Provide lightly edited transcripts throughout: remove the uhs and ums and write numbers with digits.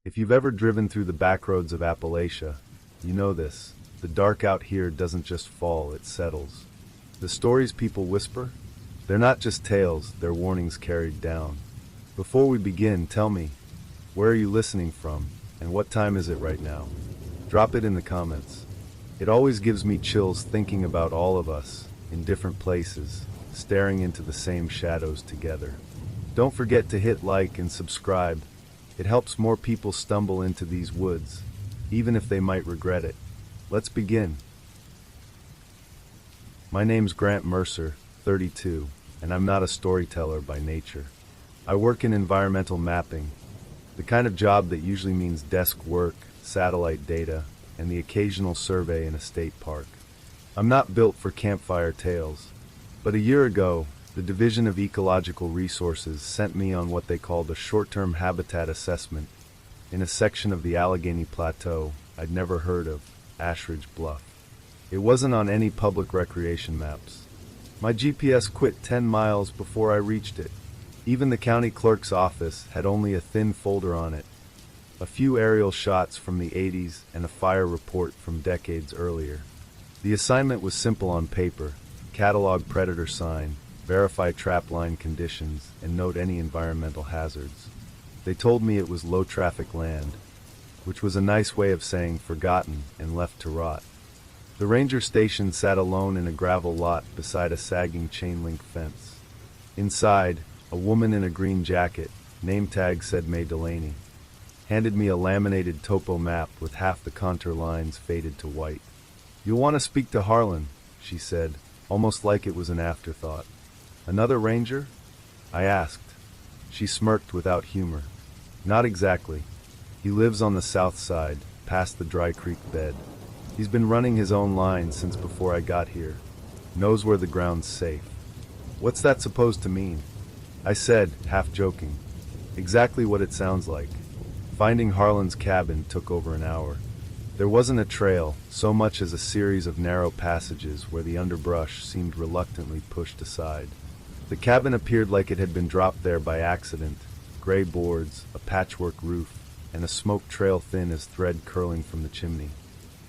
If you've ever driven through the back roads of Appalachia, you know this. The dark out here doesn't just fall, it settles. The stories people whisper? They're not just tales, they're warnings carried down. Before we begin, tell me, where are you listening from, and what time is it right now? Drop it in the comments. It always gives me chills thinking about all of us, in different places, staring into the same shadows together. Don't forget to hit like and subscribe. It helps more people stumble into these woods, even if they might regret it. Let's begin. My name's Grant Mercer, 32, and I'm not a storyteller by nature. I work in environmental mapping, the kind of job that usually means desk work, satellite data, and the occasional survey in a state park. I'm not built for campfire tales, but a year ago, the Division of Ecological Resources sent me on what they called a short-term habitat assessment in a section of the Allegheny Plateau I'd never heard of, Ashridge Bluff. It wasn't on any public recreation maps. My GPS quit 10 miles before I reached it. Even the county clerk's office had only a thin folder on it, a few aerial shots from the 80s and a fire report from decades earlier. The assignment was simple on paper: catalog predator sign, verify trapline conditions, and note any environmental hazards. They told me it was low-traffic land, which was a nice way of saying forgotten and left to rot. The ranger station sat alone in a gravel lot beside a sagging chain-link fence. Inside, a woman in a green jacket, name tag said May Delaney, handed me a laminated topo map with half the contour lines faded to white. "You'll want to speak to Harlan," she said, almost like it was an afterthought. "Another ranger?" I asked. She smirked without humor. "Not exactly. He lives on the south side, past the Dry Creek bed. He's been running his own line since before I got here. Knows where the ground's safe." "What's that supposed to mean?" I said, half joking. "Exactly what it sounds like. Finding Harlan's cabin took over an hour. There wasn't a trail, so much as a series of narrow passages where the underbrush seemed reluctantly pushed aside. The cabin appeared like it had been dropped there by accident: gray boards, a patchwork roof, and a smoke trail thin as thread curling from the chimney.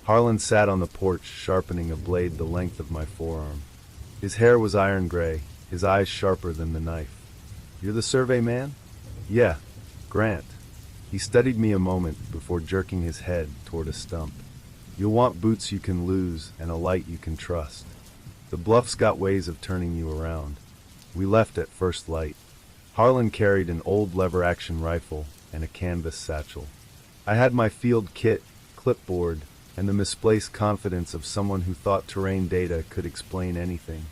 Harlan sat on the porch, sharpening a blade the length of my forearm. His hair was iron gray, his eyes sharper than the knife. "You're the survey man?" "Yeah, Grant." He studied me a moment before jerking his head toward a stump. "You'll want boots you can lose and a light you can trust. The bluff's got ways of turning you around." We left at first light. Harlan carried an old lever-action rifle and a canvas satchel. I had my field kit, clipboard, and the misplaced confidence of someone who thought terrain data could explain anything.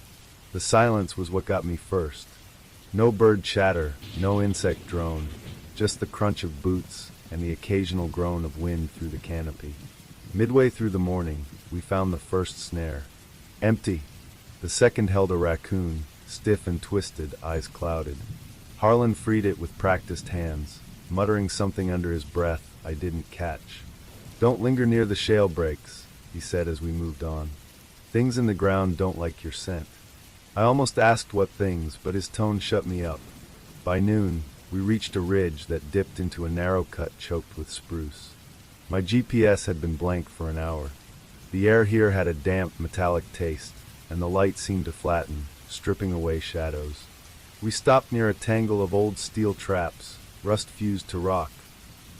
The silence was what got me first. No bird chatter, no insect drone, just the crunch of boots and the occasional groan of wind through the canopy. Midway through the morning, we found the first snare. Empty. The second held a raccoon, stiff and twisted, eyes clouded. Harlan freed it with practiced hands, muttering something under his breath I didn't catch. "Don't linger near the shale breaks," he said as we moved on. "Things in the ground don't like your scent." I almost asked what things, but his tone shut me up. By noon, we reached a ridge that dipped into a narrow cut choked with spruce. My GPS had been blank for an hour. The air here had a damp, metallic taste, and the light seemed to flatten, stripping away shadows. We stopped near a tangle of old steel traps, rust fused to rock.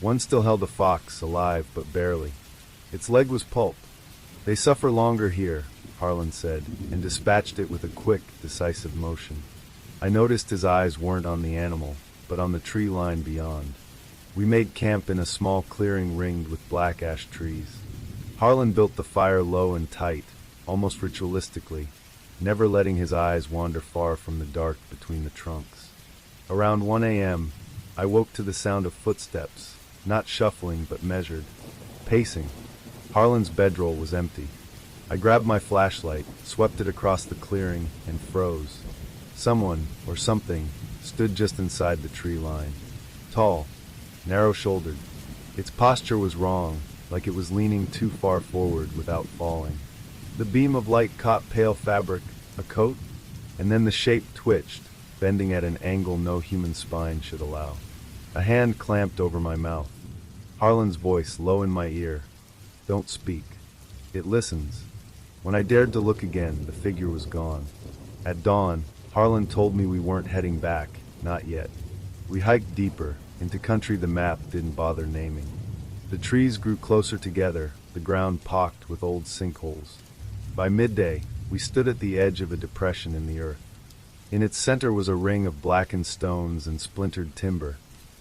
One still held a fox, alive but barely. Its leg was pulp. "They suffer longer here," Harlan said, and dispatched it with a quick, decisive motion. I noticed his eyes weren't on the animal, but on the tree line beyond. We made camp in a small clearing ringed with black ash trees. Harlan built the fire low and tight, almost ritualistically, never letting his eyes wander far from the dark between the trunks. Around 1 a.m., I woke to the sound of footsteps, not shuffling but measured, pacing. Harlan's bedroll was empty. I grabbed my flashlight, swept it across the clearing, and froze. Someone, or something, stood just inside the tree line. Tall, narrow-shouldered. Its posture was wrong, like it was leaning too far forward without falling. The beam of light caught pale fabric, a coat, and then the shape twitched, bending at an angle no human spine should allow. A hand clamped over my mouth. Harlan's voice low in my ear. Don't speak. It listens. When I dared to look again, the figure was gone. At dawn, Harlan told me we weren't heading back, not yet. We hiked deeper, into country the map didn't bother naming. The trees grew closer together, the ground pocked with old sinkholes. By midday, we stood at the edge of a depression in the earth. In its center was a ring of blackened stones and splintered timber,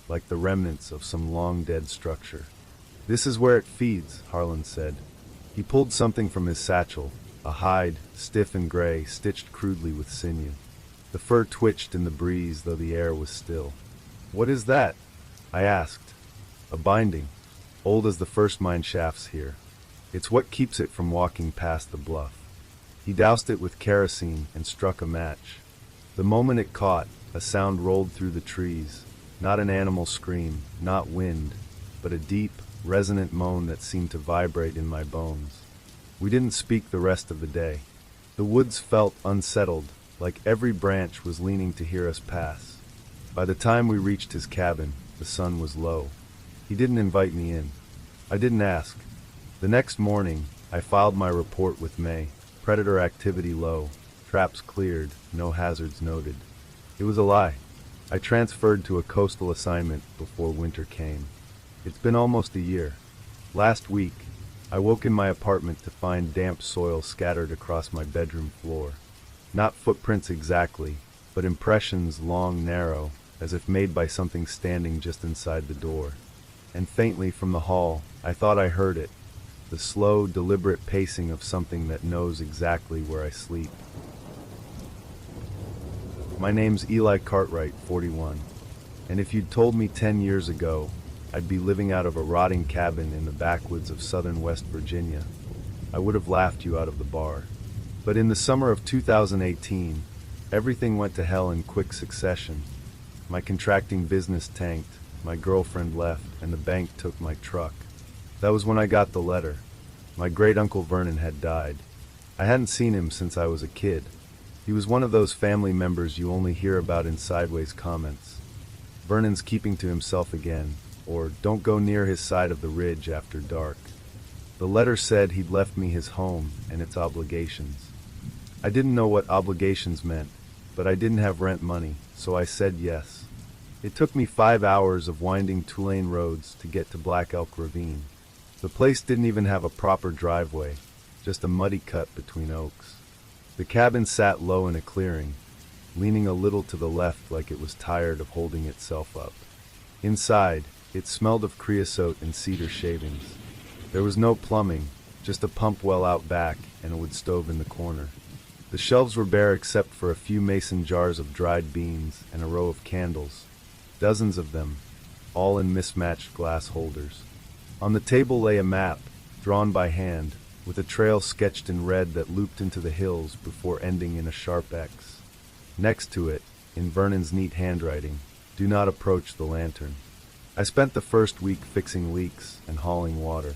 like the remnants of some long-dead structure. This is where it feeds, Harlan said. He pulled something from his satchel, a hide, stiff and gray, stitched crudely with sinew. The fur twitched in the breeze, though the air was still. What is that? I asked. A binding, old as the first mine shafts here. It's what keeps it from walking past the bluff. He doused it with kerosene and struck a match. The moment it caught, a sound rolled through the trees. Not an animal scream, not wind, but a deep, resonant moan that seemed to vibrate in my bones. We didn't speak the rest of the day. The woods felt unsettled, like every branch was leaning to hear us pass. By the time we reached his cabin, the sun was low. He didn't invite me in. I didn't ask. The next morning, I filed my report with May. Predator activity low, traps cleared, no hazards noted. It was a lie. I transferred to a coastal assignment before winter came. It's been almost a year. Last week, I woke in my apartment to find damp soil scattered across my bedroom floor. Not footprints exactly, but impressions long, narrow, as if made by something standing just inside the door. And faintly from the hall, I thought I heard it, the slow, deliberate pacing of something that knows exactly where I sleep. My name's Eli Cartwright, 41, and if you'd told me 10 years ago I'd be living out of a rotting cabin in the backwoods of southern West Virginia, I would have laughed you out of the bar. But in the summer of 2018, everything went to hell in quick succession. My contracting business tanked, my girlfriend left, and the bank took my truck. That was when I got the letter. My great-uncle Vernon had died. I hadn't seen him since I was a kid. He was one of those family members you only hear about in sideways comments. Vernon's keeping to himself again, or don't go near his side of the ridge after dark. The letter said he'd left me his home and its obligations. I didn't know what obligations meant, but I didn't have rent money, so I said yes. It took me 5 hours of winding two-lane roads to get to Black Elk Ravine. The place didn't even have a proper driveway, just a muddy cut between oaks. The cabin sat low in a clearing, leaning a little to the left like it was tired of holding itself up. Inside, it smelled of creosote and cedar shavings. There was no plumbing, just a pump well out back and a wood stove in the corner. The shelves were bare except for a few mason jars of dried beans and a row of candles, dozens of them, all in mismatched glass holders. On the table lay a map, drawn by hand, with a trail sketched in red that looped into the hills before ending in a sharp X. Next to it, in Vernon's neat handwriting, "Do not approach the lantern." I spent the first week fixing leaks and hauling water.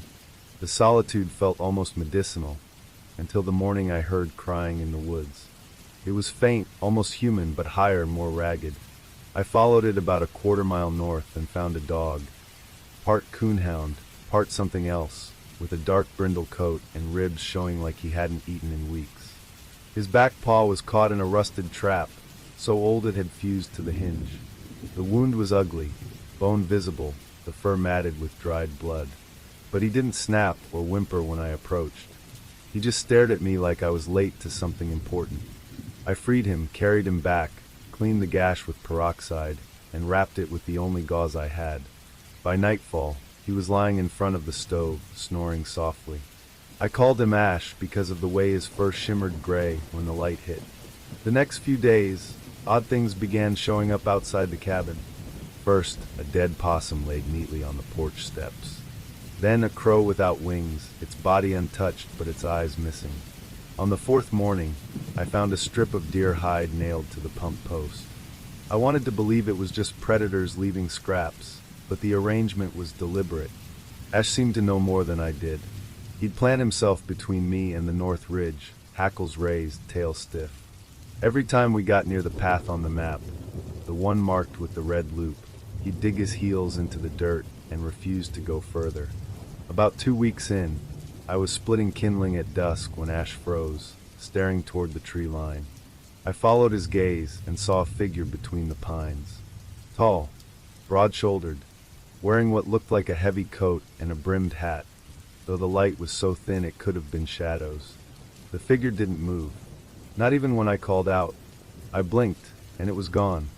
The solitude felt almost medicinal, until the morning I heard crying in the woods. It was faint, almost human, but higher, more ragged. I followed it about a quarter-mile north and found a dog, part coonhound, part something else, with a dark brindle coat and ribs showing like he hadn't eaten in weeks. His back paw was caught in a rusted trap, so old it had fused to the hinge. The wound was ugly, bone visible, the fur matted with dried blood. But he didn't snap or whimper when I approached. He just stared at me like I was late to something important. I freed him, carried him back, cleaned the gash with peroxide, and wrapped it with the only gauze I had. By nightfall, he was lying in front of the stove, snoring softly. I called him Ash because of the way his fur shimmered gray when the light hit. The next few days, odd things began showing up outside the cabin. First, a dead possum laid neatly on the porch steps. Then a crow without wings, its body untouched but its eyes missing. On the fourth morning, I found a strip of deer hide nailed to the pump post. I wanted to believe it was just predators leaving scraps, but the arrangement was deliberate. Ash seemed to know more than I did. He'd plant himself between me and the north ridge, hackles raised, tail stiff. Every time we got near the path on the map, the one marked with the red loop, he'd dig his heels into the dirt, and refused to go further. About 2 weeks in, I was splitting kindling at dusk when Ash froze, staring toward the tree line. I followed his gaze and saw a figure between the pines. Tall, broad-shouldered, wearing what looked like a heavy coat and a brimmed hat, though the light was so thin it could have been shadows. The figure didn't move, not even when I called out. I blinked, and it was gone.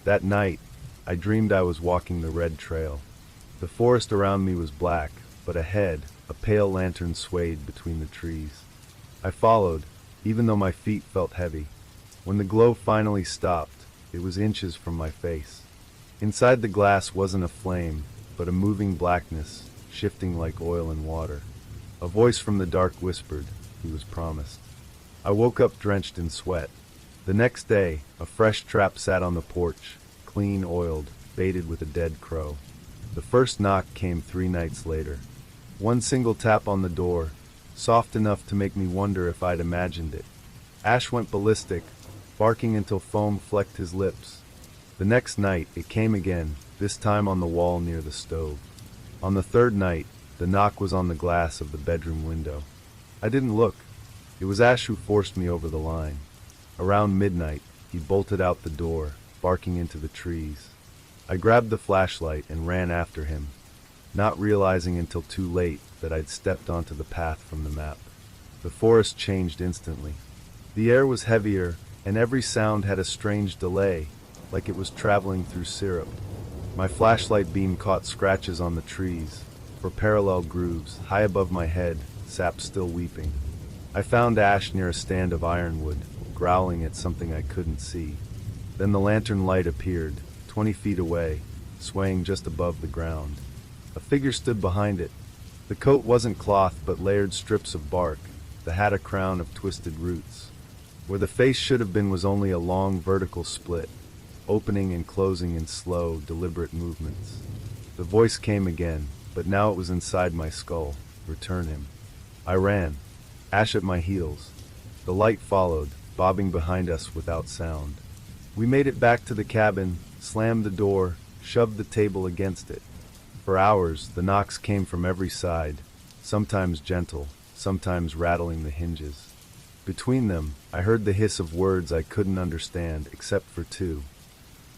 That night, I dreamed I was walking the red trail. The forest around me was black, but ahead, a pale lantern swayed between the trees. I followed, even though my feet felt heavy. When the glow finally stopped, it was inches from my face. Inside the glass wasn't a flame, but a moving blackness, shifting like oil in water. A voice from the dark whispered, he was promised. I woke up drenched in sweat. The next day, a fresh trap sat on the porch, clean oiled, baited with a dead crow. The first knock came 3 nights later. One single tap on the door, soft enough to make me wonder if I'd imagined it. Ash went ballistic, barking until foam flecked his lips. The next night, it came again, this time on the wall near the stove. On the third night, the knock was on the glass of the bedroom window. I didn't look. It was Ash who forced me over the line. Around midnight, he bolted out the door, barking into the trees. I grabbed the flashlight and ran after him, not realizing until too late that I'd stepped onto the path from the map. The forest changed instantly. The air was heavier, and every sound had a strange delay, like it was traveling through syrup. My flashlight beam caught scratches on the trees, for parallel grooves, high above my head, sap still weeping. I found Ash near a stand of ironwood, growling at something I couldn't see. Then the lantern light appeared, 20 feet away, swaying just above the ground. A figure stood behind it. The coat wasn't cloth but layered strips of bark, the hat a crown of twisted roots. Where the face should have been was only a long vertical split, opening and closing in slow, deliberate movements. The voice came again, but now it was inside my skull. Return him. I ran, Ash at my heels. The light followed, bobbing behind us without sound. We made it back to the cabin, slammed the door, shoved the table against it. For hours, the knocks came from every side, sometimes gentle, sometimes rattling the hinges. Between them, I heard the hiss of words I couldn't understand except for 2.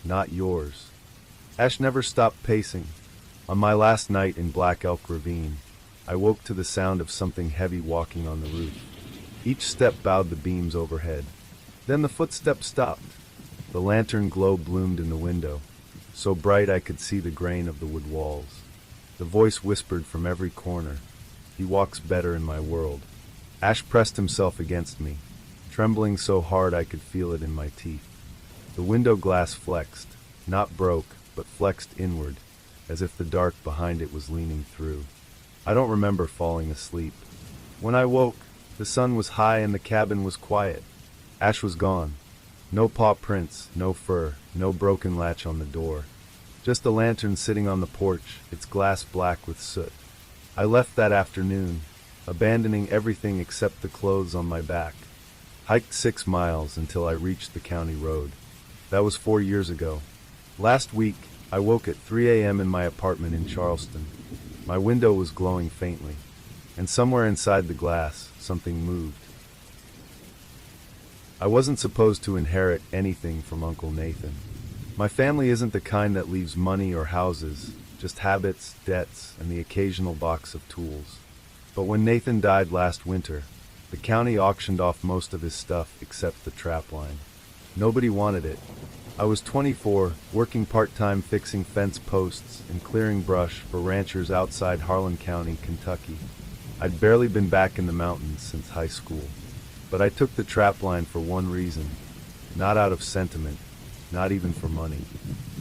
Not yours. Ash never stopped pacing. On my last night in Black Elk Ravine, I woke to the sound of something heavy walking on the roof. Each step bowed the beams overhead. Then the footsteps stopped. The lantern glow bloomed in the window, so bright I could see the grain of the wood walls. The voice whispered from every corner, he walks better in my world. Ash pressed himself against me, trembling so hard I could feel it in my teeth. The window glass flexed, not broke, but flexed inward, as if the dark behind it was leaning through. I don't remember falling asleep. When I woke, the sun was high and the cabin was quiet. Ash was gone. No paw prints, no fur, no broken latch on the door. Just a lantern sitting on the porch, its glass black with soot. I left that afternoon, abandoning everything except the clothes on my back. Hiked 6 miles until I reached the county road. That was 4 years ago. Last week, I woke at 3 a.m. in my apartment in Charleston. My window was glowing faintly, and somewhere inside the glass, something moved. I wasn't supposed to inherit anything from Uncle Nathan. My family isn't the kind that leaves money or houses, just habits, debts, and the occasional box of tools. But when Nathan died last winter, the county auctioned off most of his stuff except the trap line. Nobody wanted it. I was 24, working part-time fixing fence posts and clearing brush for ranchers outside Harlan County, Kentucky. I'd barely been back in the mountains since high school. But I took the trap line for one reason, not out of sentiment, not even for money.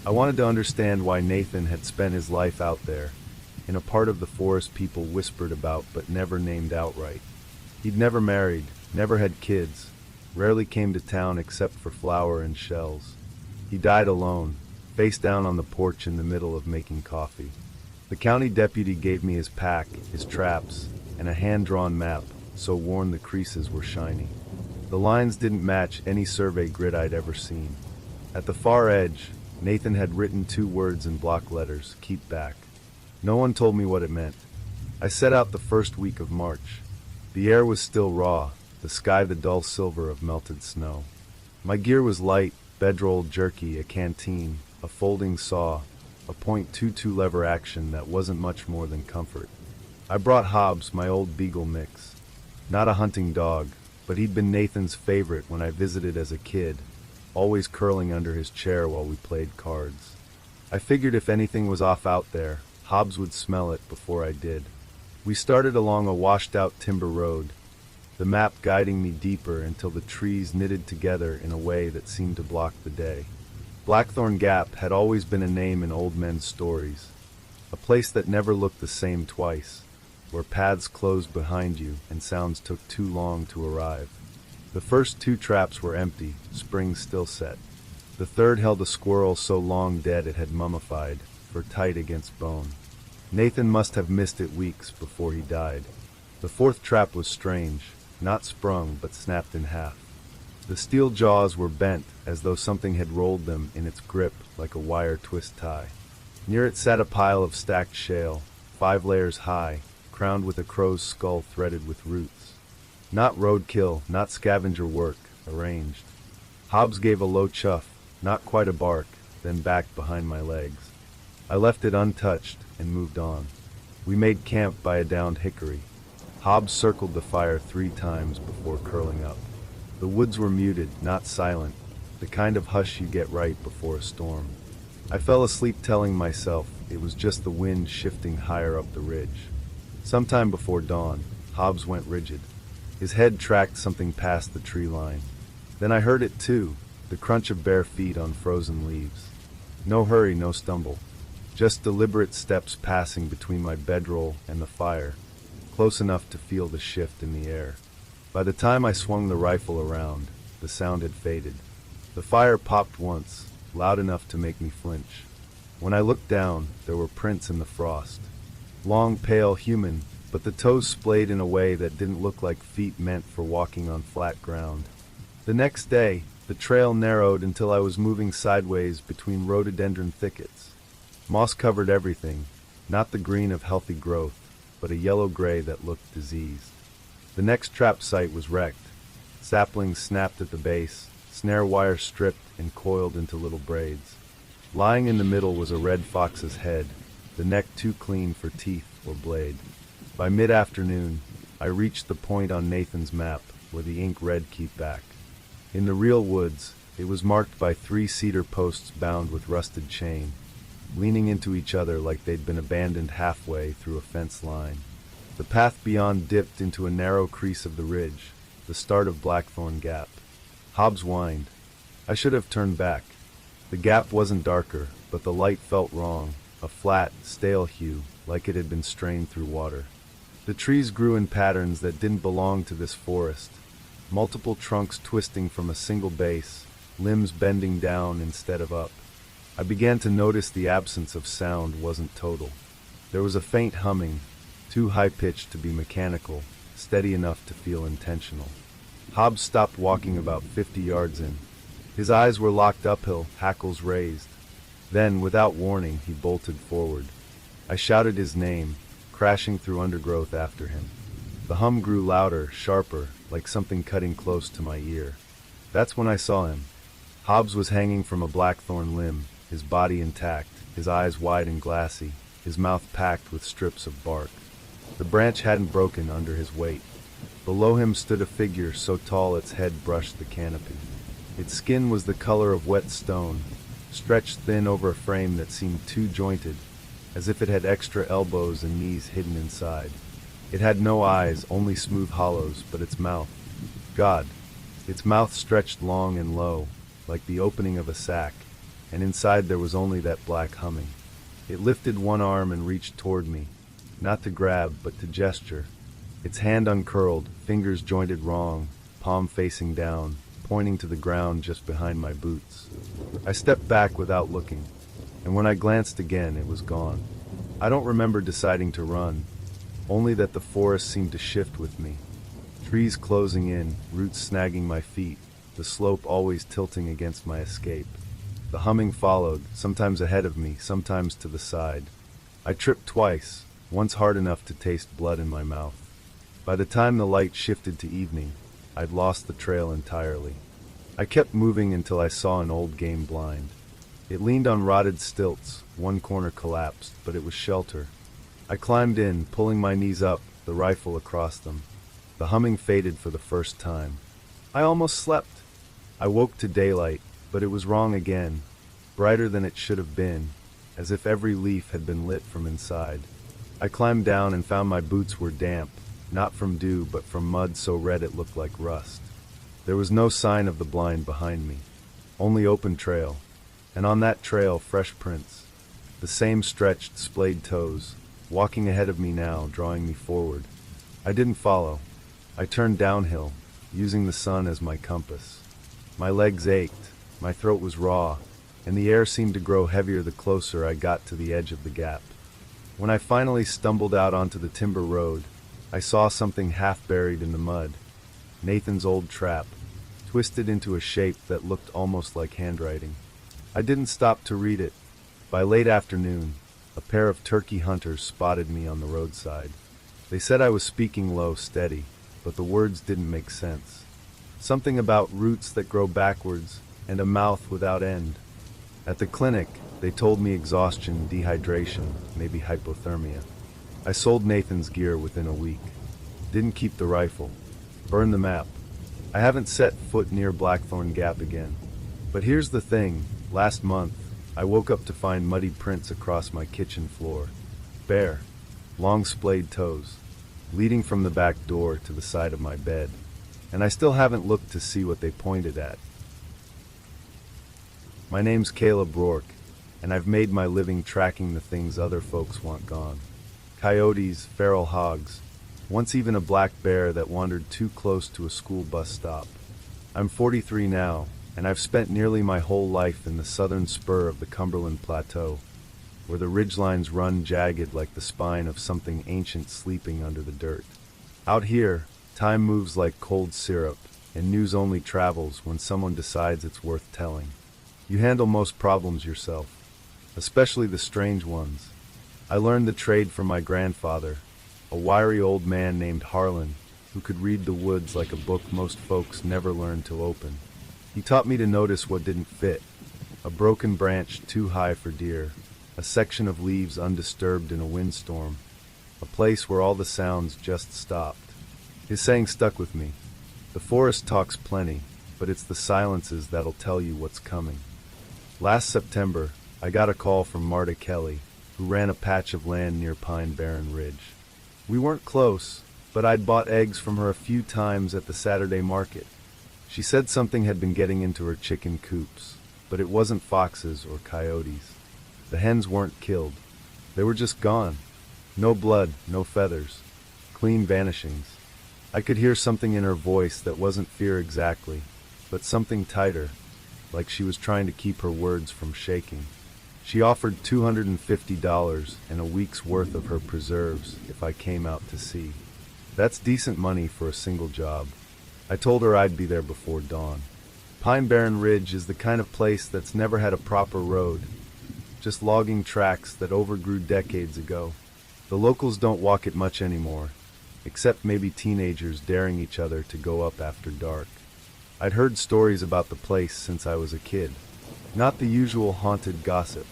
I wanted to understand why Nathan had spent his life out there, in a part of the forest people whispered about but never named outright. He'd never married, never had kids, rarely came to town except for flour and shells. He died alone, face down on the porch in the middle of making coffee. The county deputy gave me his pack, his traps, and a hand-drawn map, so worn the creases were shiny. The lines didn't match any survey grid I'd ever seen. At the far edge, Nathan had written 2 words in block letters, keep back. No one told me what it meant. I set out the first week of March. The air was still raw, the sky the dull silver of melted snow. My gear was light: bedroll, jerky, a canteen, a folding saw, a .22 lever action that wasn't much more than comfort. I brought Hobbs, my old beagle mix. Not a hunting dog, but he'd been Nathan's favorite when I visited as a kid, always curling under his chair while we played cards. I figured if anything was off out there, Hobbs would smell it before I did. We started along a washed-out timber road, the map guiding me deeper until the trees knitted together in a way that seemed to block the day. Blackthorn Gap had always been a name in old men's stories, a place that never looked the same twice, where paths closed behind you and sounds took too long to arrive. The first 2 traps were empty, springs still set. The third held a squirrel so long dead it had mummified, for tight against bone. Nathan must have missed it weeks before he died. The 4th trap was strange, not sprung but snapped in half. The steel jaws were bent as though something had rolled them in its grip like a wire twist tie. Near it sat a pile of stacked shale, 5 layers high, crowned with a crow's skull threaded with roots. Not roadkill, not scavenger work, arranged. Hobbs gave a low chuff, not quite a bark, then backed behind my legs. I left it untouched and moved on. We made camp by a downed hickory. Hobbs circled the fire 3 times before curling up. The woods were muted, not silent, the kind of hush you get right before a storm. I fell asleep telling myself it was just the wind shifting higher up the ridge. Sometime before dawn, Hobbs went rigid. His head tracked something past the tree line. Then I heard it too, the crunch of bare feet on frozen leaves. No hurry, no stumble. Just deliberate steps passing between my bedroll and the fire, close enough to feel the shift in the air. By the time I swung the rifle around, the sound had faded. The fire popped once, loud enough to make me flinch. When I looked down, there were prints in the frost. Long, pale, human, but the toes splayed in a way that didn't look like feet meant for walking on flat ground. The next day, the trail narrowed until I was moving sideways between rhododendron thickets. Moss covered everything, not the green of healthy growth, but a yellow-gray that looked diseased. The next trap site was wrecked. Saplings snapped at the base, snare wire stripped and coiled into little braids. Lying in the middle was a red fox's head, the neck too clean for teeth or blade. By mid-afternoon, I reached the point on Nathan's map where the ink read "keep back." In the real woods, it was marked by 3 cedar posts bound with rusted chain, leaning into each other like they'd been abandoned halfway through a fence line. The path beyond dipped into a narrow crease of the ridge, the start of Blackthorn Gap. Hobbs whined. I should have turned back. The gap wasn't darker, but the light felt wrong, a flat, stale hue, like it had been strained through water. The trees grew in patterns that didn't belong to this forest, multiple trunks twisting from a single base, limbs bending down instead of up. I began to notice the absence of sound wasn't total. There was a faint humming, too high-pitched to be mechanical, steady enough to feel intentional. Hobbs stopped walking about 50 yards in. His eyes were locked uphill, hackles raised. Then, without warning, he bolted forward. I shouted his name, crashing through undergrowth after him. The hum grew louder, sharper, like something cutting close to my ear. That's when I saw him. Hobbs was hanging from a blackthorn limb, his body intact, his eyes wide and glassy, his mouth packed with strips of bark. The branch hadn't broken under his weight. Below him stood a figure so tall its head brushed the canopy. Its skin was the color of wet stone, stretched thin over a frame that seemed too jointed, as if it had extra elbows and knees hidden inside. It had no eyes, only smooth hollows, but its mouth. God! Its mouth stretched long and low, like the opening of a sack, and inside there was only that black humming. It lifted one arm and reached toward me, not to grab, but to gesture. Its hand uncurled, fingers jointed wrong, palm facing down, pointing to the ground just behind my boots. I stepped back without looking, and when I glanced again, it was gone. I don't remember deciding to run, only that the forest seemed to shift with me. Trees closing in, roots snagging my feet, the slope always tilting against my escape. The humming followed, sometimes ahead of me, sometimes to the side. I tripped twice, once hard enough to taste blood in my mouth. By the time the light shifted to evening, I'd lost the trail entirely. I kept moving until I saw an old game blind. It leaned on rotted stilts, one corner collapsed, but it was shelter. I climbed in, pulling my knees up, the rifle across them. The humming faded for the first time. I almost slept. I woke to daylight, but it was wrong again, brighter than it should have been, as if every leaf had been lit from inside. I climbed down and found my boots were damp, not from dew but from mud so red it looked like rust. There was no sign of the blind behind me, only open trail, and on that trail fresh prints, the same stretched, splayed toes, walking ahead of me now, drawing me forward. I didn't follow. I turned downhill, using the sun as my compass. My legs ached, my throat was raw, and the air seemed to grow heavier the closer I got to the edge of the gap. When I finally stumbled out onto the timber road, I saw something half buried in the mud. Nathan's old trap, twisted into a shape that looked almost like handwriting. I didn't stop to read it. By late afternoon, a pair of turkey hunters spotted me on the roadside. They said I was speaking low, steady, but the words didn't make sense. Something about roots that grow backwards and a mouth without end. At the clinic, they told me exhaustion, dehydration, maybe hypothermia. I sold Nathan's gear within a week. Didn't keep the rifle. Burned the map. I haven't set foot near Blackthorn Gap again. But here's the thing, last month, I woke up to find muddy prints across my kitchen floor. Bare, long splayed toes, leading from the back door to the side of my bed. And I still haven't looked to see what they pointed at. My name's Caleb Rourke, and I've made my living tracking the things other folks want gone. Coyotes, feral hogs, once even a black bear that wandered too close to a school bus stop. I'm 43 now, and I've spent nearly my whole life in the southern spur of the Cumberland Plateau, where the ridgelines run jagged like the spine of something ancient sleeping under the dirt. Out here, time moves like cold syrup, and news only travels when someone decides it's worth telling. You handle most problems yourself, especially the strange ones. I learned the trade from my grandfather, a wiry old man named Harlan, who could read the woods like a book most folks never learn to open. He taught me to notice what didn't fit: a broken branch too high for deer, a section of leaves undisturbed in a windstorm, a place where all the sounds just stopped. His saying stuck with me: the forest talks plenty, but it's the silences that'll tell you what's coming. Last September, I got a call from Marta Kelly, who ran a patch of land near Pine Barren Ridge. We weren't close, but I'd bought eggs from her a few times at the Saturday market. She said something had been getting into her chicken coops, but it wasn't foxes or coyotes. The hens weren't killed. They were just gone. No blood, no feathers. Clean vanishings. I could hear something in her voice that wasn't fear exactly, but something tighter, like she was trying to keep her words from shaking. She offered $250 and a week's worth of her preserves if I came out to see. That's decent money for a single job. I told her I'd be there before dawn. Pine Barren Ridge is the kind of place that's never had a proper road, just logging tracks that overgrew decades ago. The locals don't walk it much anymore, except maybe teenagers daring each other to go up after dark. I'd heard stories about the place since I was a kid. Not the usual haunted gossip.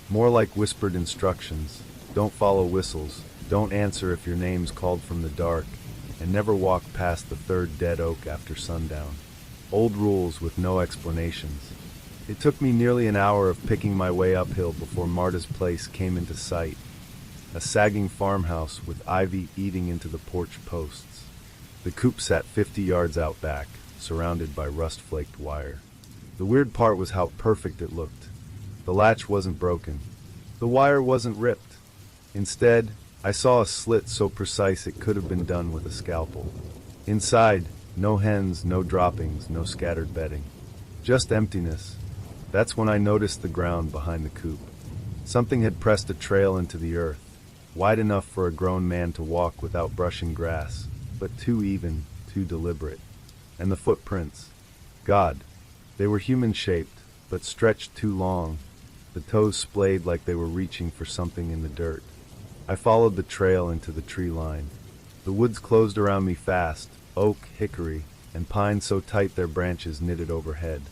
More like whispered instructions: don't follow whistles, don't answer if your name's called from the dark, and never walk past the third dead oak after sundown. Old rules with no explanations. It took me nearly an hour of picking my way uphill before Marta's place came into sight. A sagging farmhouse with ivy eating into the porch posts. The coop sat 50 yards out back, surrounded by rust-flaked wire. The weird part was how perfect it looked. The latch wasn't broken. The wire wasn't ripped. Instead, I saw a slit so precise it could have been done with a scalpel. Inside, no hens, no droppings, no scattered bedding. Just emptiness. That's when I noticed the ground behind the coop. Something had pressed a trail into the earth, wide enough for a grown man to walk without brushing grass, but too even, too deliberate. And the footprints. God. They were human-shaped, but stretched too long. the toes splayed like they were reaching for something in the dirt. I followed the trail into the tree line. The woods closed around me fast, oak, hickory, and pine so tight their branches knitted overhead.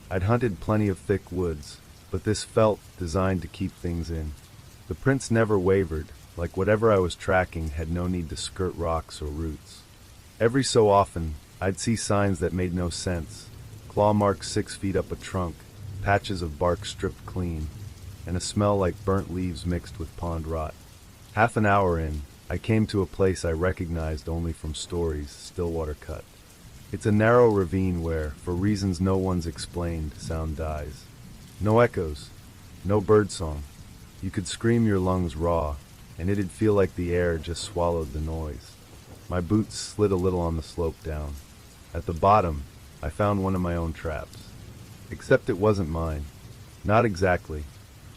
I'd hunted plenty of thick woods, but this felt designed to keep things in. The prints never wavered, like whatever I was tracking had no need to skirt rocks or roots. Every so often, I'd see signs that made no sense. Claw marks 6 feet up a trunk, patches of bark stripped clean, and a smell like burnt leaves mixed with pond rot. Half an hour in, I came to a place I recognized only from stories, Stillwater Cut. It's a narrow ravine where, for reasons no one's explained, sound dies. No echoes, no birdsong. You could scream your lungs raw, and it'd feel like the air just swallowed the noise. My boots slid a little on the slope down. At the bottom, I found one of my own traps. Except it wasn't mine. Not exactly.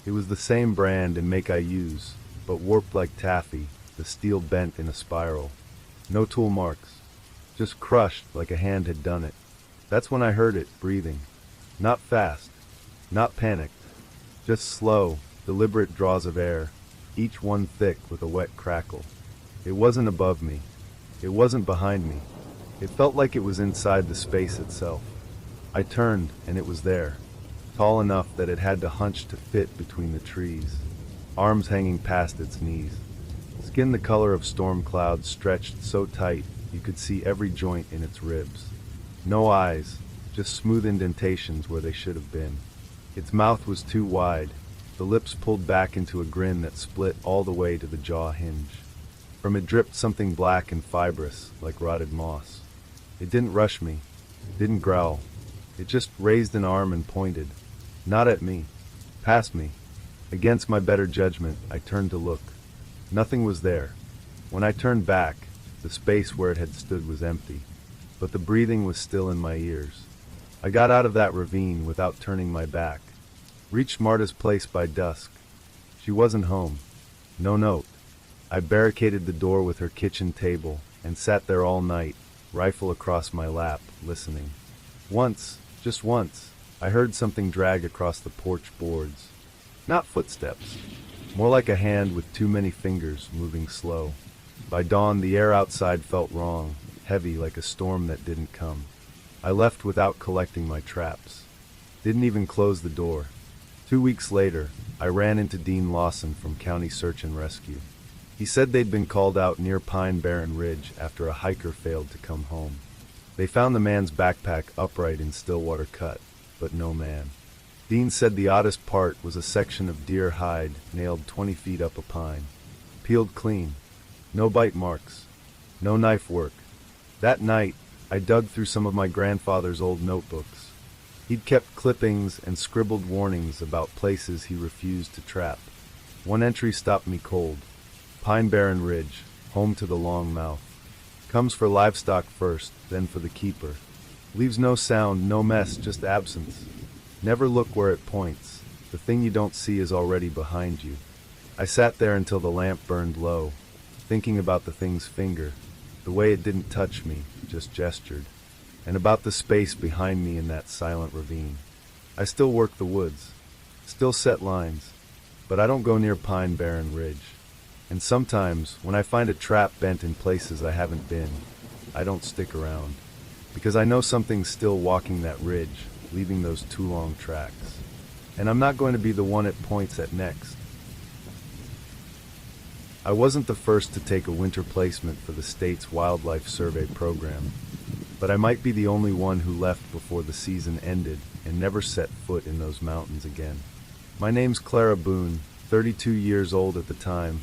It was the same brand and make I use, but warped like taffy, the steel bent in a spiral. No tool marks. Just crushed like a hand had done it. That's when I heard it, breathing. Not fast. Not panicked. Just slow, deliberate draws of air, each one thick with a wet crackle. It wasn't above me. It wasn't behind me. It felt like it was inside the space itself. I turned, and it was there, tall enough that it had to hunch to fit between the trees, arms hanging past its knees. Skin the color of storm clouds stretched so tight you could see every joint in its ribs. No eyes, just smooth indentations where they should have been. Its mouth was too wide, the lips pulled back into a grin that split all the way to the jaw hinge. From it dripped something black and fibrous, like rotted moss. It didn't rush me, didn't growl. It just raised an arm and pointed. Not at me, past me. Against my better judgment, I turned to look. Nothing was there. When I turned back, the space where it had stood was empty, but the breathing was still in my ears. I got out of that ravine without turning my back. Reached Marta's place by dusk. She wasn't home. No note. I barricaded the door with her kitchen table and sat there all night, rifle across my lap, listening. Once, just once, I heard something drag across the porch boards. Not footsteps, more like a hand with too many fingers moving slow. By dawn, the air outside felt wrong, heavy like a storm that didn't come. I left without collecting my traps. Didn't even close the door. 2 weeks later, I ran into Dean Lawson from County Search and Rescue. He said they'd been called out near Pine Barren Ridge after a hiker failed to come home. They found the man's backpack upright in Stillwater Cut, but no man. Dean said the oddest part was a section of deer hide nailed 20 feet up a pine. Peeled clean. No bite marks. No knife work. That night, I dug through some of my grandfather's old notebooks. He'd kept clippings and scribbled warnings about places he refused to trap. One entry stopped me cold. Pine Barren Ridge, home to the long mouth. Comes for livestock first, then for the keeper. Leaves no sound, no mess, just absence. Never look where it points. The thing you don't see is already behind you. I sat there until the lamp burned low, thinking about the thing's finger, the way it didn't touch me, just gestured, and about the space behind me in that silent ravine. I still work the woods, still set lines, but I don't go near Pine Barren Ridge. And sometimes, when I find a trap bent in places I haven't been, I don't stick around, because I know something's still walking that ridge, leaving those too long tracks. And I'm not going to be the one it points at next. I wasn't the first to take a winter placement for the state's Wildlife Survey program, but I might be the only one who left before the season ended and never set foot in those mountains again. My name's Clara Boone, 32 years old at the time,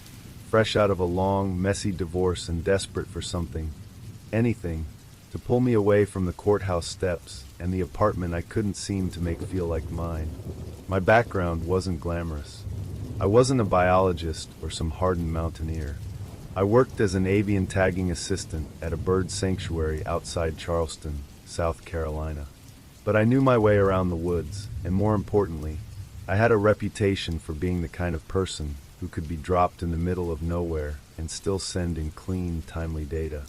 fresh out of a long, messy divorce and desperate for something, anything, to pull me away from the courthouse steps and the apartment I couldn't seem to make feel like mine. My background wasn't glamorous. I wasn't a biologist or some hardened mountaineer. I worked as an avian tagging assistant at a bird sanctuary outside Charleston, South Carolina. But I knew my way around the woods, and more importantly, I had a reputation for being the kind of person who could be dropped in the middle of nowhere and still send in clean, timely data.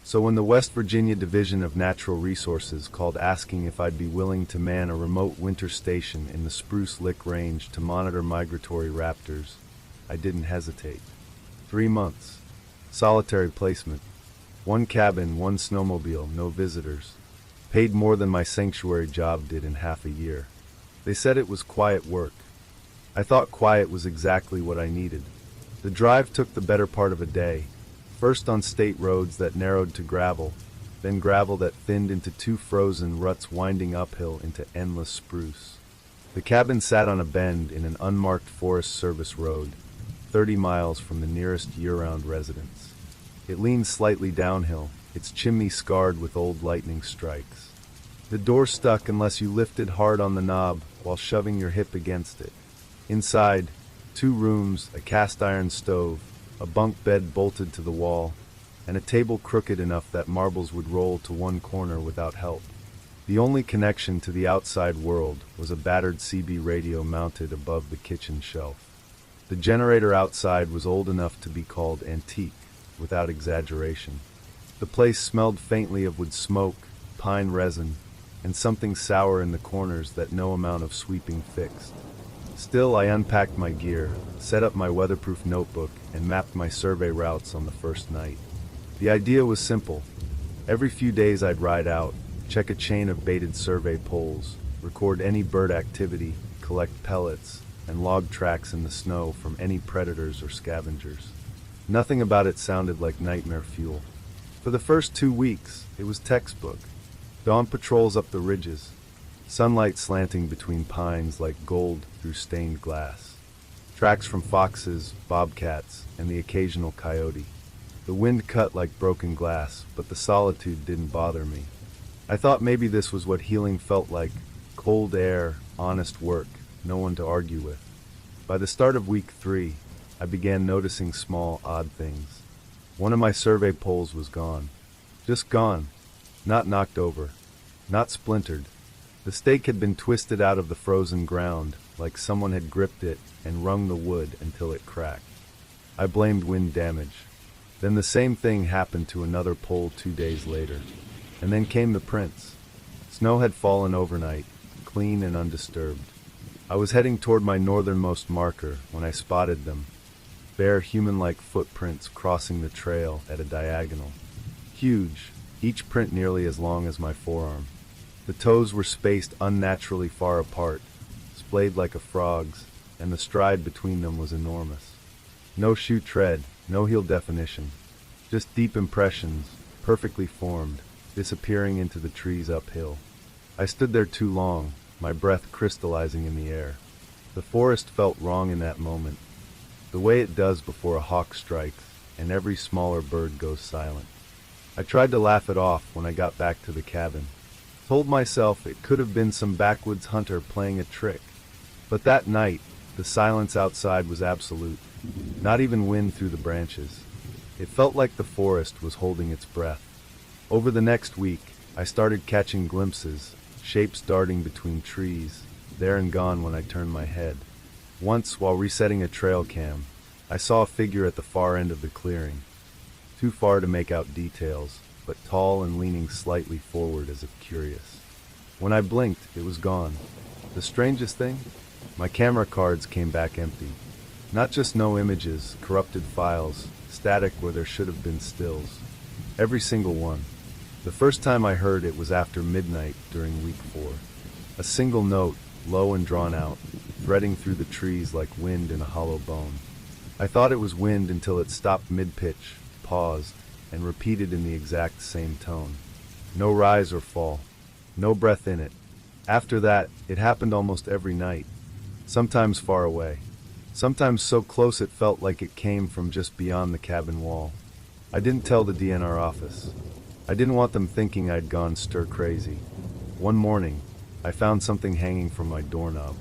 So when the West Virginia Division of Natural Resources called asking if I'd be willing to man a remote winter station in the Spruce Lick Range to monitor migratory raptors, I didn't hesitate. 3 months. Solitary placement. 1 cabin, 1 snowmobile, no visitors. Paid more than my sanctuary job did in half a year. They said it was quiet work. I thought quiet was exactly what I needed. The drive took the better part of a day. First on state roads that narrowed to gravel, then gravel that thinned into 2 frozen ruts winding uphill into endless spruce. The cabin sat on a bend in an unmarked Forest Service road, 30 miles from the nearest year-round residence. It leaned slightly downhill, its chimney scarred with old lightning strikes. The door stuck unless you lifted hard on the knob while shoving your hip against it. Inside, 2 rooms, a cast-iron stove, a bunk bed bolted to the wall, and a table crooked enough that marbles would roll to one corner without help. The only connection to the outside world was a battered CB radio mounted above the kitchen shelf. The generator outside was old enough to be called antique, without exaggeration. The place smelled faintly of wood smoke, pine resin, and something sour in the corners that no amount of sweeping fixed. Still, I unpacked my gear, set up my weatherproof notebook, and mapped my survey routes on the first night. The idea was simple. Every few days I'd ride out, check a chain of baited survey poles, record any bird activity, collect pellets, and log tracks in the snow from any predators or scavengers. Nothing about it sounded like nightmare fuel. For the first 2 weeks, it was textbook. Dawn patrols up the ridges, sunlight slanting between pines like gold through stained glass. Tracks from foxes, bobcats, and the occasional coyote. The wind cut like broken glass, but the solitude didn't bother me. I thought maybe this was what healing felt like: cold air, honest work, no one to argue with. By the start of week 3, I began noticing small, odd things. One of my survey poles was gone. Just gone. Not knocked over. Not splintered. The stake had been twisted out of the frozen ground, like someone had gripped it and wrung the wood until it cracked. I blamed wind damage. Then the same thing happened to another pole 2 days later. And then came the prints. Snow had fallen overnight, clean and undisturbed. I was heading toward my northernmost marker when I spotted them. Bare human-like footprints crossing the trail at a diagonal. Huge, each print nearly as long as my forearm. The toes were spaced unnaturally far apart, splayed like a frog's, and the stride between them was enormous. No shoe tread, no heel definition. Just deep impressions, perfectly formed, disappearing into the trees uphill. I stood there too long, my breath crystallizing in the air. The forest felt wrong in that moment, the way it does before a hawk strikes and every smaller bird goes silent. I tried to laugh it off when I got back to the cabin. Told myself it could have been some backwoods hunter playing a trick. But that night, the silence outside was absolute. Not even wind through the branches. It felt like the forest was holding its breath. Over the next week, I started catching glimpses, shapes darting between trees, there and gone when I turned my head. Once, while resetting a trail cam, I saw a figure at the far end of the clearing. Too far to make out details, but tall and leaning slightly forward as if curious. When I blinked, it was gone. The strangest thing? My camera cards came back empty. Not just no images, corrupted files, static where there should have been stills. Every single one. The first time I heard it was after midnight during week 4. A single note, low and drawn out, threading through the trees like wind in a hollow bone. I thought it was wind until it stopped mid-pitch, paused, and repeated in the exact same tone. No rise or fall. No breath in it. After that, it happened almost every night. Sometimes far away. Sometimes so close it felt like it came from just beyond the cabin wall. I didn't tell the DNR office. I didn't want them thinking I'd gone stir-crazy. One morning, I found something hanging from my doorknob.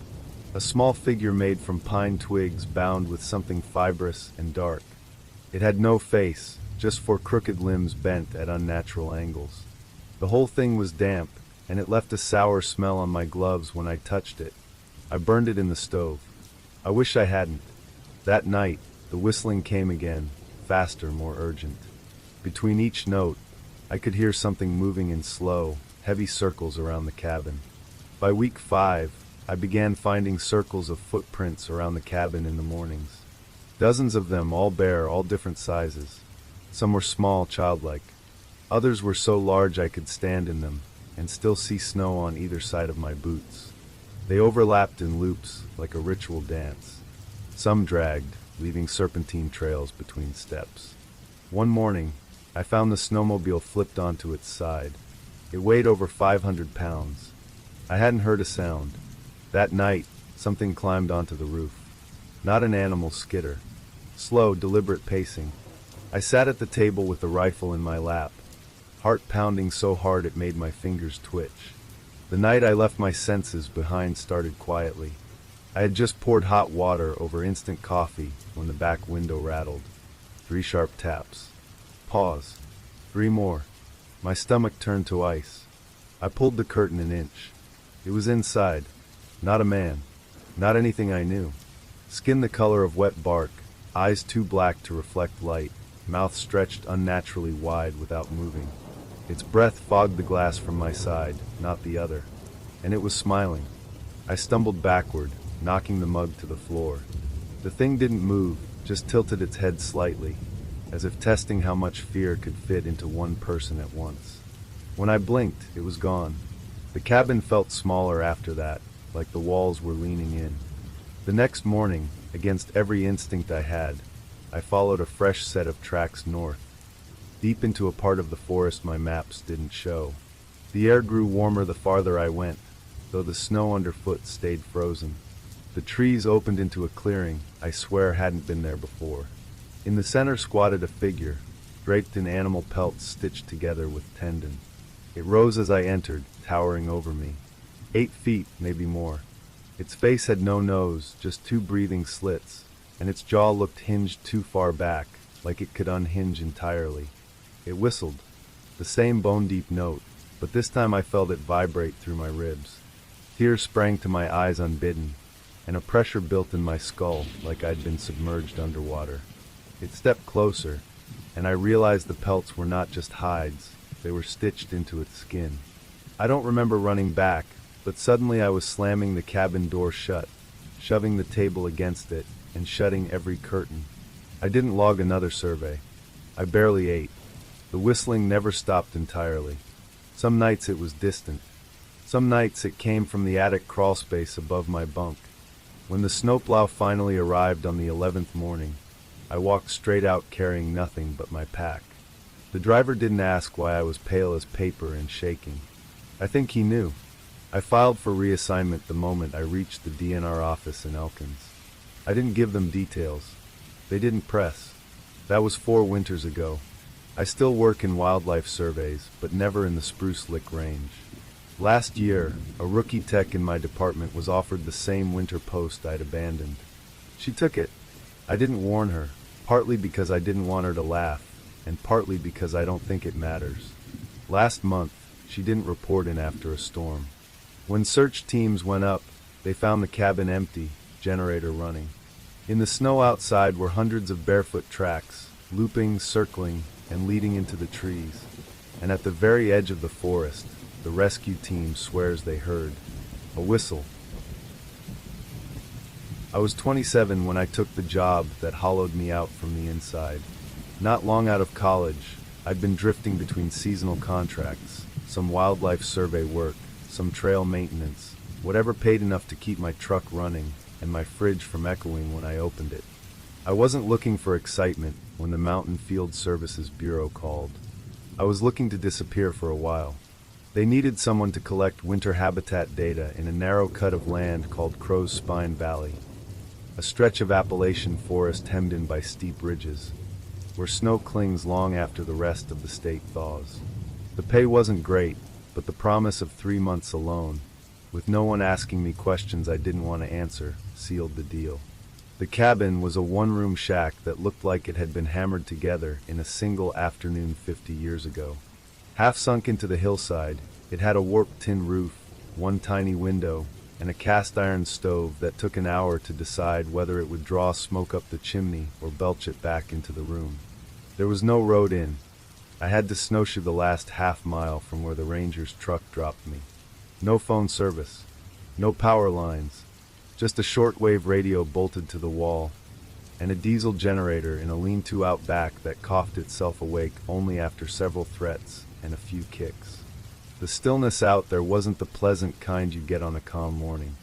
A small figure made from pine twigs bound with something fibrous and dark. It had no face, just 4 crooked limbs bent at unnatural angles. The whole thing was damp, and it left a sour smell on my gloves when I touched it. I burned it in the stove. I wish I hadn't. That night, the whistling came again, faster, more urgent. Between each note, I could hear something moving in slow, heavy circles around the cabin. By week 5, I began finding circles of footprints around the cabin in the mornings. Dozens of them, all bare, all different sizes. Some were small, childlike. Others were so large I could stand in them and still see snow on either side of my boots. They overlapped in loops like a ritual dance. Some dragged, leaving serpentine trails between steps. One morning, I found the snowmobile flipped onto its side. It weighed over 500 pounds. I hadn't heard a sound. That night, something climbed onto the roof. Not an animal's skitter. Slow, deliberate pacing. I sat at the table with the rifle in my lap, heart pounding so hard it made my fingers twitch. The night I left my senses behind started quietly. I had just poured hot water over instant coffee when the back window rattled. 3 sharp taps. Pause. 3 more. My stomach turned to ice. I pulled the curtain an inch. It was inside. Not a man. Not anything I knew. Skin the color of wet bark, eyes too black to reflect light, mouth stretched unnaturally wide without moving. Its breath fogged the glass from my side, not the other. And it was smiling. I stumbled backward, knocking the mug to the floor. The thing didn't move, just tilted its head slightly, as if testing how much fear could fit into one person at once. When I blinked, it was gone. The cabin felt smaller after that, like the walls were leaning in. The next morning, against every instinct I had, I followed a fresh set of tracks north, deep into a part of the forest my maps didn't show. The air grew warmer the farther I went, though the snow underfoot stayed frozen. The trees opened into a clearing I swear hadn't been there before. In the center squatted a figure, draped in animal pelts stitched together with tendon. It rose as I entered, towering over me. 8 feet, maybe more. Its face had no nose, just 2 breathing slits, and its jaw looked hinged too far back, like it could unhinge entirely. It whistled, the same bone-deep note, but this time I felt it vibrate through my ribs. Tears sprang to my eyes unbidden, and a pressure built in my skull like I'd been submerged underwater. It stepped closer, and I realized the pelts were not just hides, they were stitched into its skin. I don't remember running back, but suddenly I was slamming the cabin door shut, shoving the table against it, and shutting every curtain. I didn't log another survey. I barely ate. The whistling never stopped entirely. Some nights it was distant. Some nights it came from the attic crawlspace above my bunk. When the snowplow finally arrived on the 11th morning, I walked straight out carrying nothing but my pack. The driver didn't ask why I was pale as paper and shaking. I think he knew. I filed for reassignment the moment I reached the DNR office in Elkins. I didn't give them details. They didn't press. That was 4 winters ago. I still work in wildlife surveys, but never in the Spruce Lick Range. Last year, a rookie tech in my department was offered the same winter post I'd abandoned. She took it. I didn't warn her, partly because I didn't want her to laugh, and partly because I don't think it matters. Last month, she didn't report in after a storm. When search teams went up, they found the cabin empty, generator running. In the snow outside were hundreds of barefoot tracks, looping, circling, and leading into the trees. And at the very edge of the forest, the rescue team swears they heard a whistle. I was 27 when I took the job that hollowed me out from the inside. Not long out of college, I'd been drifting between seasonal contracts, some wildlife survey work, some trail maintenance, whatever paid enough to keep my truck running and my fridge from echoing when I opened it. I wasn't looking for excitement when the Mountain Field Services Bureau called. I was looking to disappear for a while. They needed someone to collect winter habitat data in a narrow cut of land called Crow's Spine Valley, a stretch of Appalachian forest hemmed in by steep ridges, where snow clings long after the rest of the state thaws. The pay wasn't great, but the promise of 3 months alone, with no one asking me questions I didn't want to answer, sealed the deal. The cabin was a one-room shack that looked like it had been hammered together in a single afternoon 50 years ago. Half sunk into the hillside, it had a warped tin roof, one tiny window, and a cast-iron stove that took an hour to decide whether it would draw smoke up the chimney or belch it back into the room. There was no road in, I had to snowshoe the last half-mile from where the ranger's truck dropped me. No phone service, no power lines, just a shortwave radio bolted to the wall, and a diesel generator in a lean-to out back that coughed itself awake only after several threats and a few kicks. The stillness out there wasn't the pleasant kind you get on a calm morning.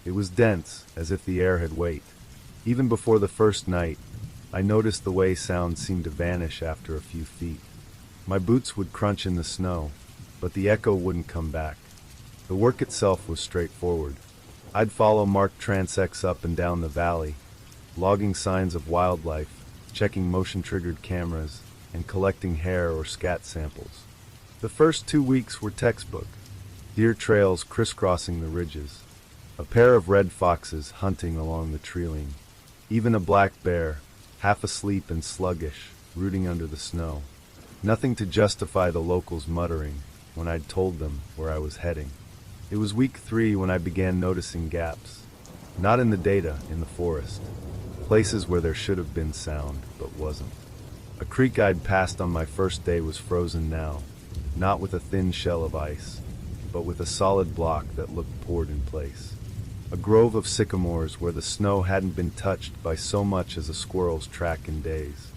It was dense, as if the air had weight. Even before the first night, I noticed the way sound seemed to vanish after a few feet. My boots would crunch in the snow, but the echo wouldn't come back. The work itself was straightforward. I'd follow marked transects up and down the valley, logging signs of wildlife, checking motion-triggered cameras, and collecting hair or scat samples. The first 2 weeks were textbook. Deer trails crisscrossing the ridges, a pair of red foxes hunting along the tree-line, even a black bear, half asleep and sluggish, rooting under the snow. Nothing to justify the locals muttering when I'd told them where I was heading. It was week 3 when I began noticing gaps. Not in the data, in the forest. Places where there should have been sound, but wasn't. A creek I'd passed on my first day was frozen now, not with a thin shell of ice, but with a solid block that looked poured in place. A grove of sycamores where the snow hadn't been touched by so much as a squirrel's track in days.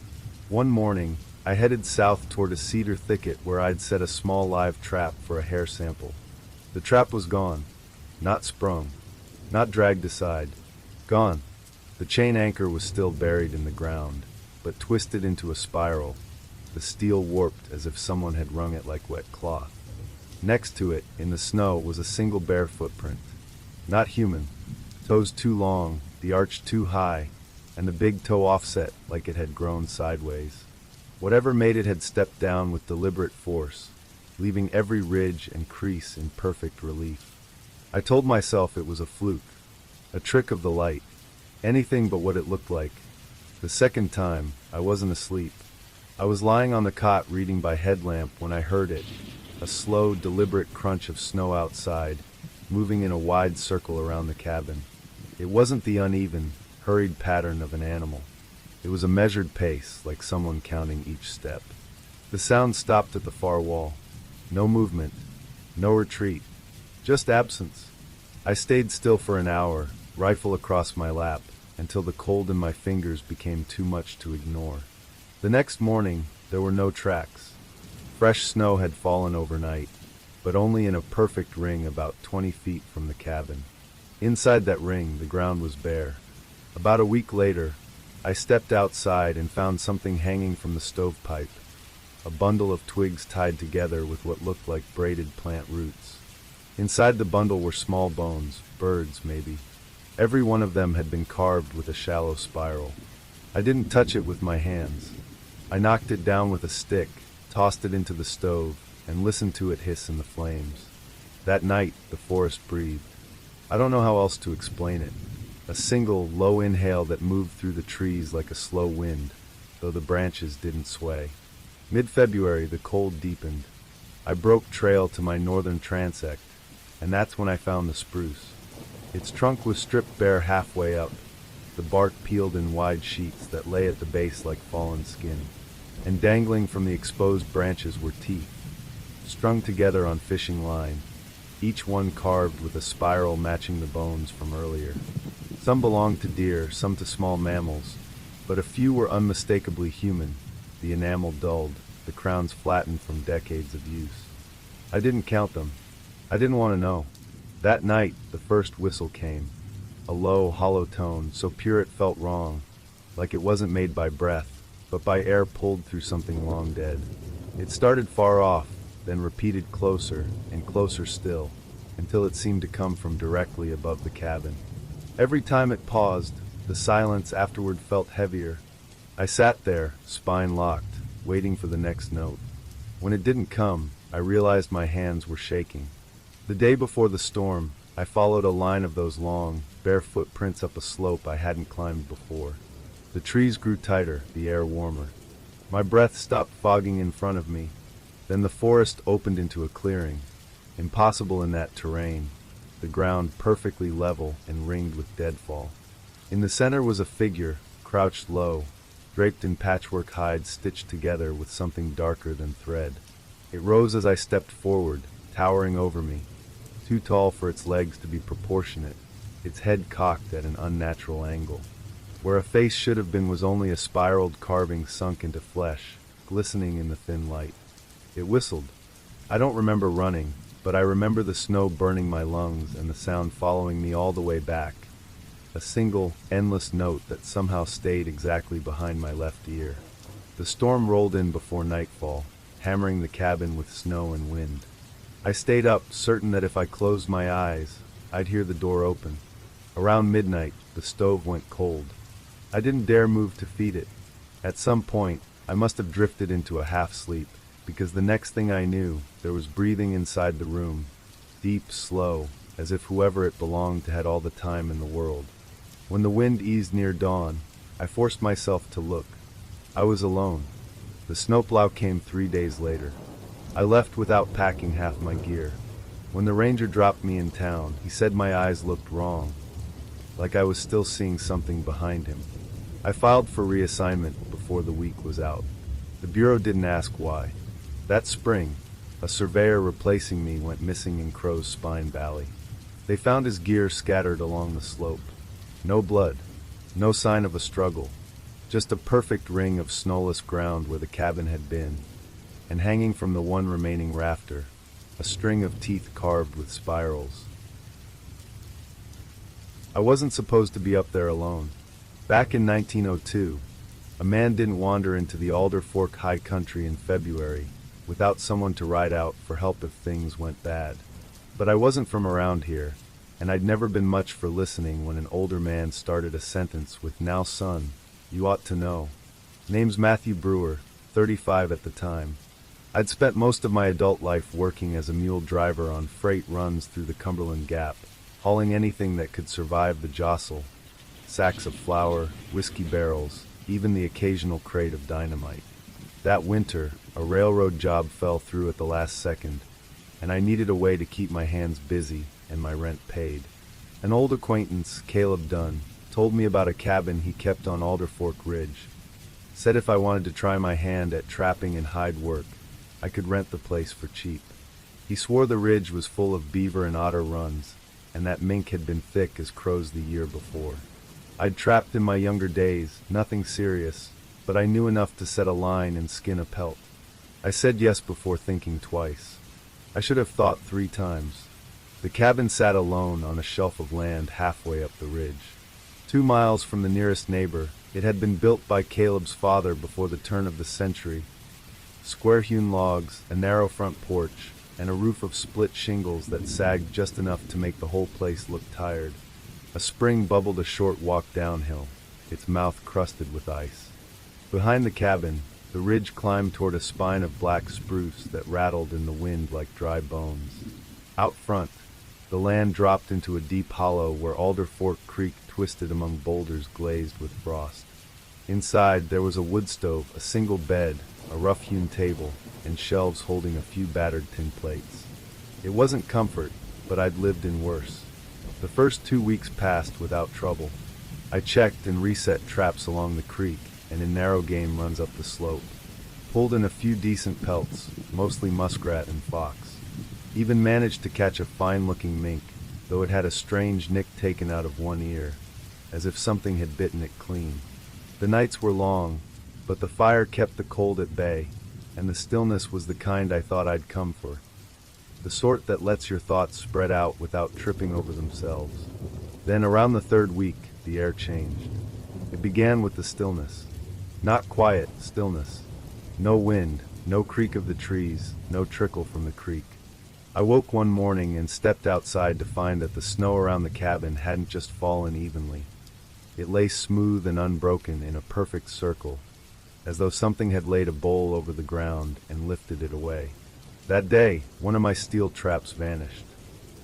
One morning, I headed south toward a cedar thicket where I'd set a small live trap for a hair sample. The trap was gone, not sprung, not dragged aside. Gone. The chain anchor was still buried in the ground, but twisted into a spiral, the steel warped as if someone had wrung it like wet cloth. Next to it, in the snow, was a single bare footprint. Not human. Toes too long, the arch too high, and the big toe offset like it had grown sideways. Whatever made it had stepped down with deliberate force, leaving every ridge and crease in perfect relief. I told myself it was a fluke, a trick of the light, anything but what it looked like. The second time, I wasn't asleep. I was lying on the cot reading by headlamp when I heard it, a slow, deliberate crunch of snow outside, moving in a wide circle around the cabin. It wasn't the uneven, hurried pattern of an animal. It was a measured pace, like someone counting each step. The sound stopped at the far wall. No movement, no retreat, just absence. I stayed still for an hour, rifle across my lap, until the cold in my fingers became too much to ignore. The next morning, there were no tracks. Fresh snow had fallen overnight, but only in a perfect ring about 20 feet from the cabin. Inside that ring, the ground was bare. About a week later, I stepped outside and found something hanging from the stovepipe, a bundle of twigs tied together with what looked like braided plant roots. Inside the bundle were small bones, birds maybe. Every one of them had been carved with a shallow spiral. I didn't touch it with my hands. I knocked it down with a stick, tossed it into the stove, and listened to it hiss in the flames. That night, the forest breathed. I don't know how else to explain it. A single, low inhale that moved through the trees like a slow wind, though the branches didn't sway. Mid-February, the cold deepened. I broke trail to my northern transect, and that's when I found the spruce. Its trunk was stripped bare halfway up, the bark peeled in wide sheets that lay at the base like fallen skin, and dangling from the exposed branches were teeth, strung together on fishing line, each one carved with a spiral matching the bones from earlier. Some belonged to deer, some to small mammals, but a few were unmistakably human, the enamel dulled, the crowns flattened from decades of use. I didn't count them. I didn't want to know. That night, the first whistle came, a low, hollow tone, so pure it felt wrong, like it wasn't made by breath, but by air pulled through something long dead. It started far off, then repeated closer and closer still, until it seemed to come from directly above the cabin. Every time it paused, the silence afterward felt heavier. I sat there, spine locked, waiting for the next note. When it didn't come, I realized my hands were shaking. The day before the storm, I followed a line of those long, bare footprints up a slope I hadn't climbed before. The trees grew tighter, the air warmer. My breath stopped fogging in front of me. Then the forest opened into a clearing, impossible in that terrain, the ground perfectly level and ringed with deadfall. In the center was a figure, crouched low, draped in patchwork hides stitched together with something darker than thread. It rose as I stepped forward, towering over me, too tall for its legs to be proportionate, its head cocked at an unnatural angle. Where a face should have been was only a spiraled carving sunk into flesh, glistening in the thin light. It whistled. I don't remember running, but I remember the snow burning my lungs and the sound following me all the way back. A single, endless note that somehow stayed exactly behind my left ear. The storm rolled in before nightfall, hammering the cabin with snow and wind. I stayed up, certain that if I closed my eyes, I'd hear the door open. Around midnight, the stove went cold. I didn't dare move to feed it. At some point, I must have drifted into a half-sleep, because the next thing I knew, there was breathing inside the room, deep, slow, as if whoever it belonged to had all the time in the world. When the wind eased near dawn, I forced myself to look. I was alone. The snowplow came 3 days later. I left without packing half my gear. When the ranger dropped me in town, he said my eyes looked wrong, like I was still seeing something behind him. I filed for reassignment before the week was out. The bureau didn't ask why. That spring, a surveyor replacing me went missing in Crow's Spine Valley. They found his gear scattered along the slope. No blood, no sign of a struggle, just a perfect ring of snowless ground where the cabin had been, and hanging from the one remaining rafter, a string of teeth carved with spirals. I wasn't supposed to be up there alone. Back in 1902, a man didn't wander into the Alder Fork High Country in February without someone to ride out for help if things went bad. But I wasn't from around here, and I'd never been much for listening when an older man started a sentence with, "Now son, you ought to know." Name's Matthew Brewer, 35 at the time. I'd spent most of my adult life working as a mule driver on freight runs through the Cumberland Gap, hauling anything that could survive the jostle. Sacks of flour, whiskey barrels, even the occasional crate of dynamite. That winter, a railroad job fell through at the last second, and I needed a way to keep my hands busy and my rent paid. An old acquaintance, Caleb Dunn, told me about a cabin he kept on Alder Fork Ridge. Said if I wanted to try my hand at trapping and hide work, I could rent the place for cheap. He swore the ridge was full of beaver and otter runs, and that mink had been thick as crows the year before. I'd trapped in my younger days, nothing serious, but I knew enough to set a line and skin a pelt. I said yes before thinking twice. I should have thought 3 times. The cabin sat alone on a shelf of land halfway up the ridge. 2 miles from the nearest neighbor, it had been built by Caleb's father before the turn of the century. Square-hewn logs, a narrow front porch, and a roof of split shingles that sagged just enough to make the whole place look tired. A spring bubbled a short walk downhill, its mouth crusted with ice. Behind the cabin, the ridge climbed toward a spine of black spruce that rattled in the wind like dry bones. Out front, the land dropped into a deep hollow where Alder Fork Creek twisted among boulders glazed with frost. Inside, there was a wood stove, a single bed, a rough-hewn table, and shelves holding a few battered tin plates. It wasn't comfort, but I'd lived in worse. The first 2 weeks passed without trouble. I checked and reset traps along the creek and in narrow game runs up the slope. Pulled in a few decent pelts, mostly muskrat and fox. Even managed to catch a fine-looking mink, though it had a strange nick taken out of one ear, as if something had bitten it clean. The nights were long, but the fire kept the cold at bay, and the stillness was the kind I thought I'd come for. The sort that lets your thoughts spread out without tripping over themselves. Then around the 3rd week, the air changed. It began with the stillness. Not quiet, stillness. No wind, no creak of the trees, no trickle from the creek. I woke one morning and stepped outside to find that the snow around the cabin hadn't just fallen evenly. It lay smooth and unbroken in a perfect circle, as though something had laid a bowl over the ground and lifted it away. That day, one of my steel traps vanished.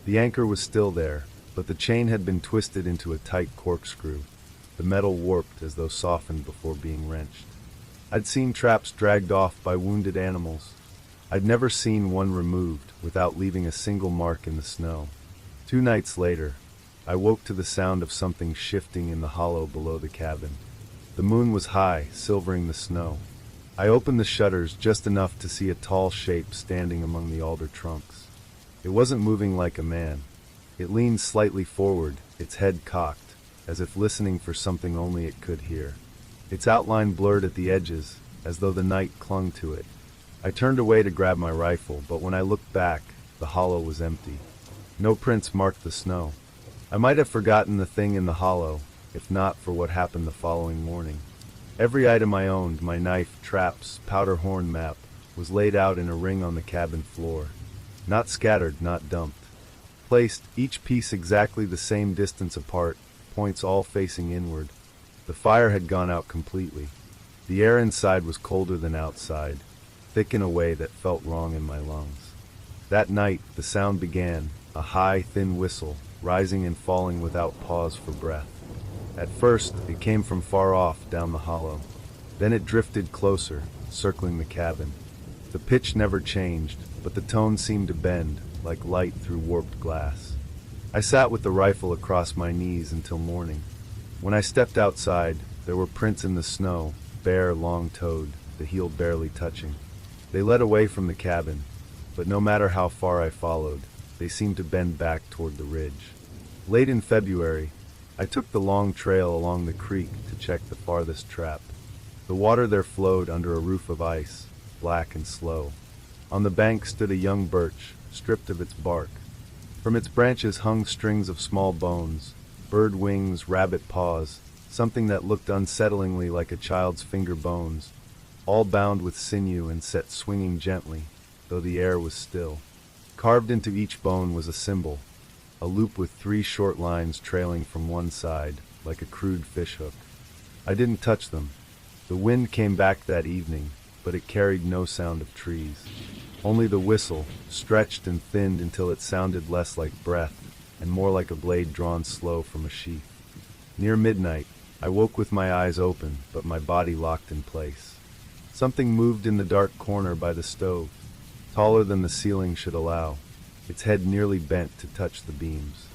The anchor was still there, but the chain had been twisted into a tight corkscrew, the metal warped as though softened before being wrenched. I'd seen traps dragged off by wounded animals. I'd never seen one removed without leaving a single mark in the snow. 2 nights later, I woke to the sound of something shifting in the hollow below the cabin. The moon was high, silvering the snow. I opened the shutters just enough to see a tall shape standing among the alder trunks. It wasn't moving like a man. It leaned slightly forward, its head cocked, as if listening for something only it could hear. Its outline blurred at the edges, as though the night clung to it. I turned away to grab my rifle, but when I looked back, the hollow was empty. No prints marked the snow. I might have forgotten the thing in the hollow, if not for what happened the following morning. Every item I owned, my knife, traps, powder horn map, was laid out in a ring on the cabin floor. Not scattered, not dumped. Placed, each piece exactly the same distance apart, points all facing inward. The fire had gone out completely. The air inside was colder than outside, thick in a way that felt wrong in my lungs. That night, the sound began, a high, thin whistle, rising and falling without pause for breath. At first, it came from far off down the hollow. Then it drifted closer, circling the cabin. The pitch never changed, but the tone seemed to bend, like light through warped glass. I sat with the rifle across my knees until morning. When I stepped outside, there were prints in the snow, bare, long-toed, the heel barely touching. They led away from the cabin, but no matter how far I followed, they seemed to bend back toward the ridge. Late in February, I took the long trail along the creek to check the farthest trap. The water there flowed under a roof of ice, black and slow. On the bank stood a young birch, stripped of its bark. From its branches hung strings of small bones, bird wings, rabbit paws, something that looked unsettlingly like a child's finger bones, all bound with sinew and set swinging gently, though the air was still. Carved into each bone was a symbol, a loop with 3 short lines trailing from one side, like a crude fishhook. I didn't touch them. The wind came back that evening, but it carried no sound of trees. Only the whistle, stretched and thinned until it sounded less like breath and more like a blade drawn slow from a sheath. Near midnight, I woke with my eyes open, but my body locked in place. Something moved in the dark corner by the stove, taller than the ceiling should allow, its head nearly bent to touch the beams.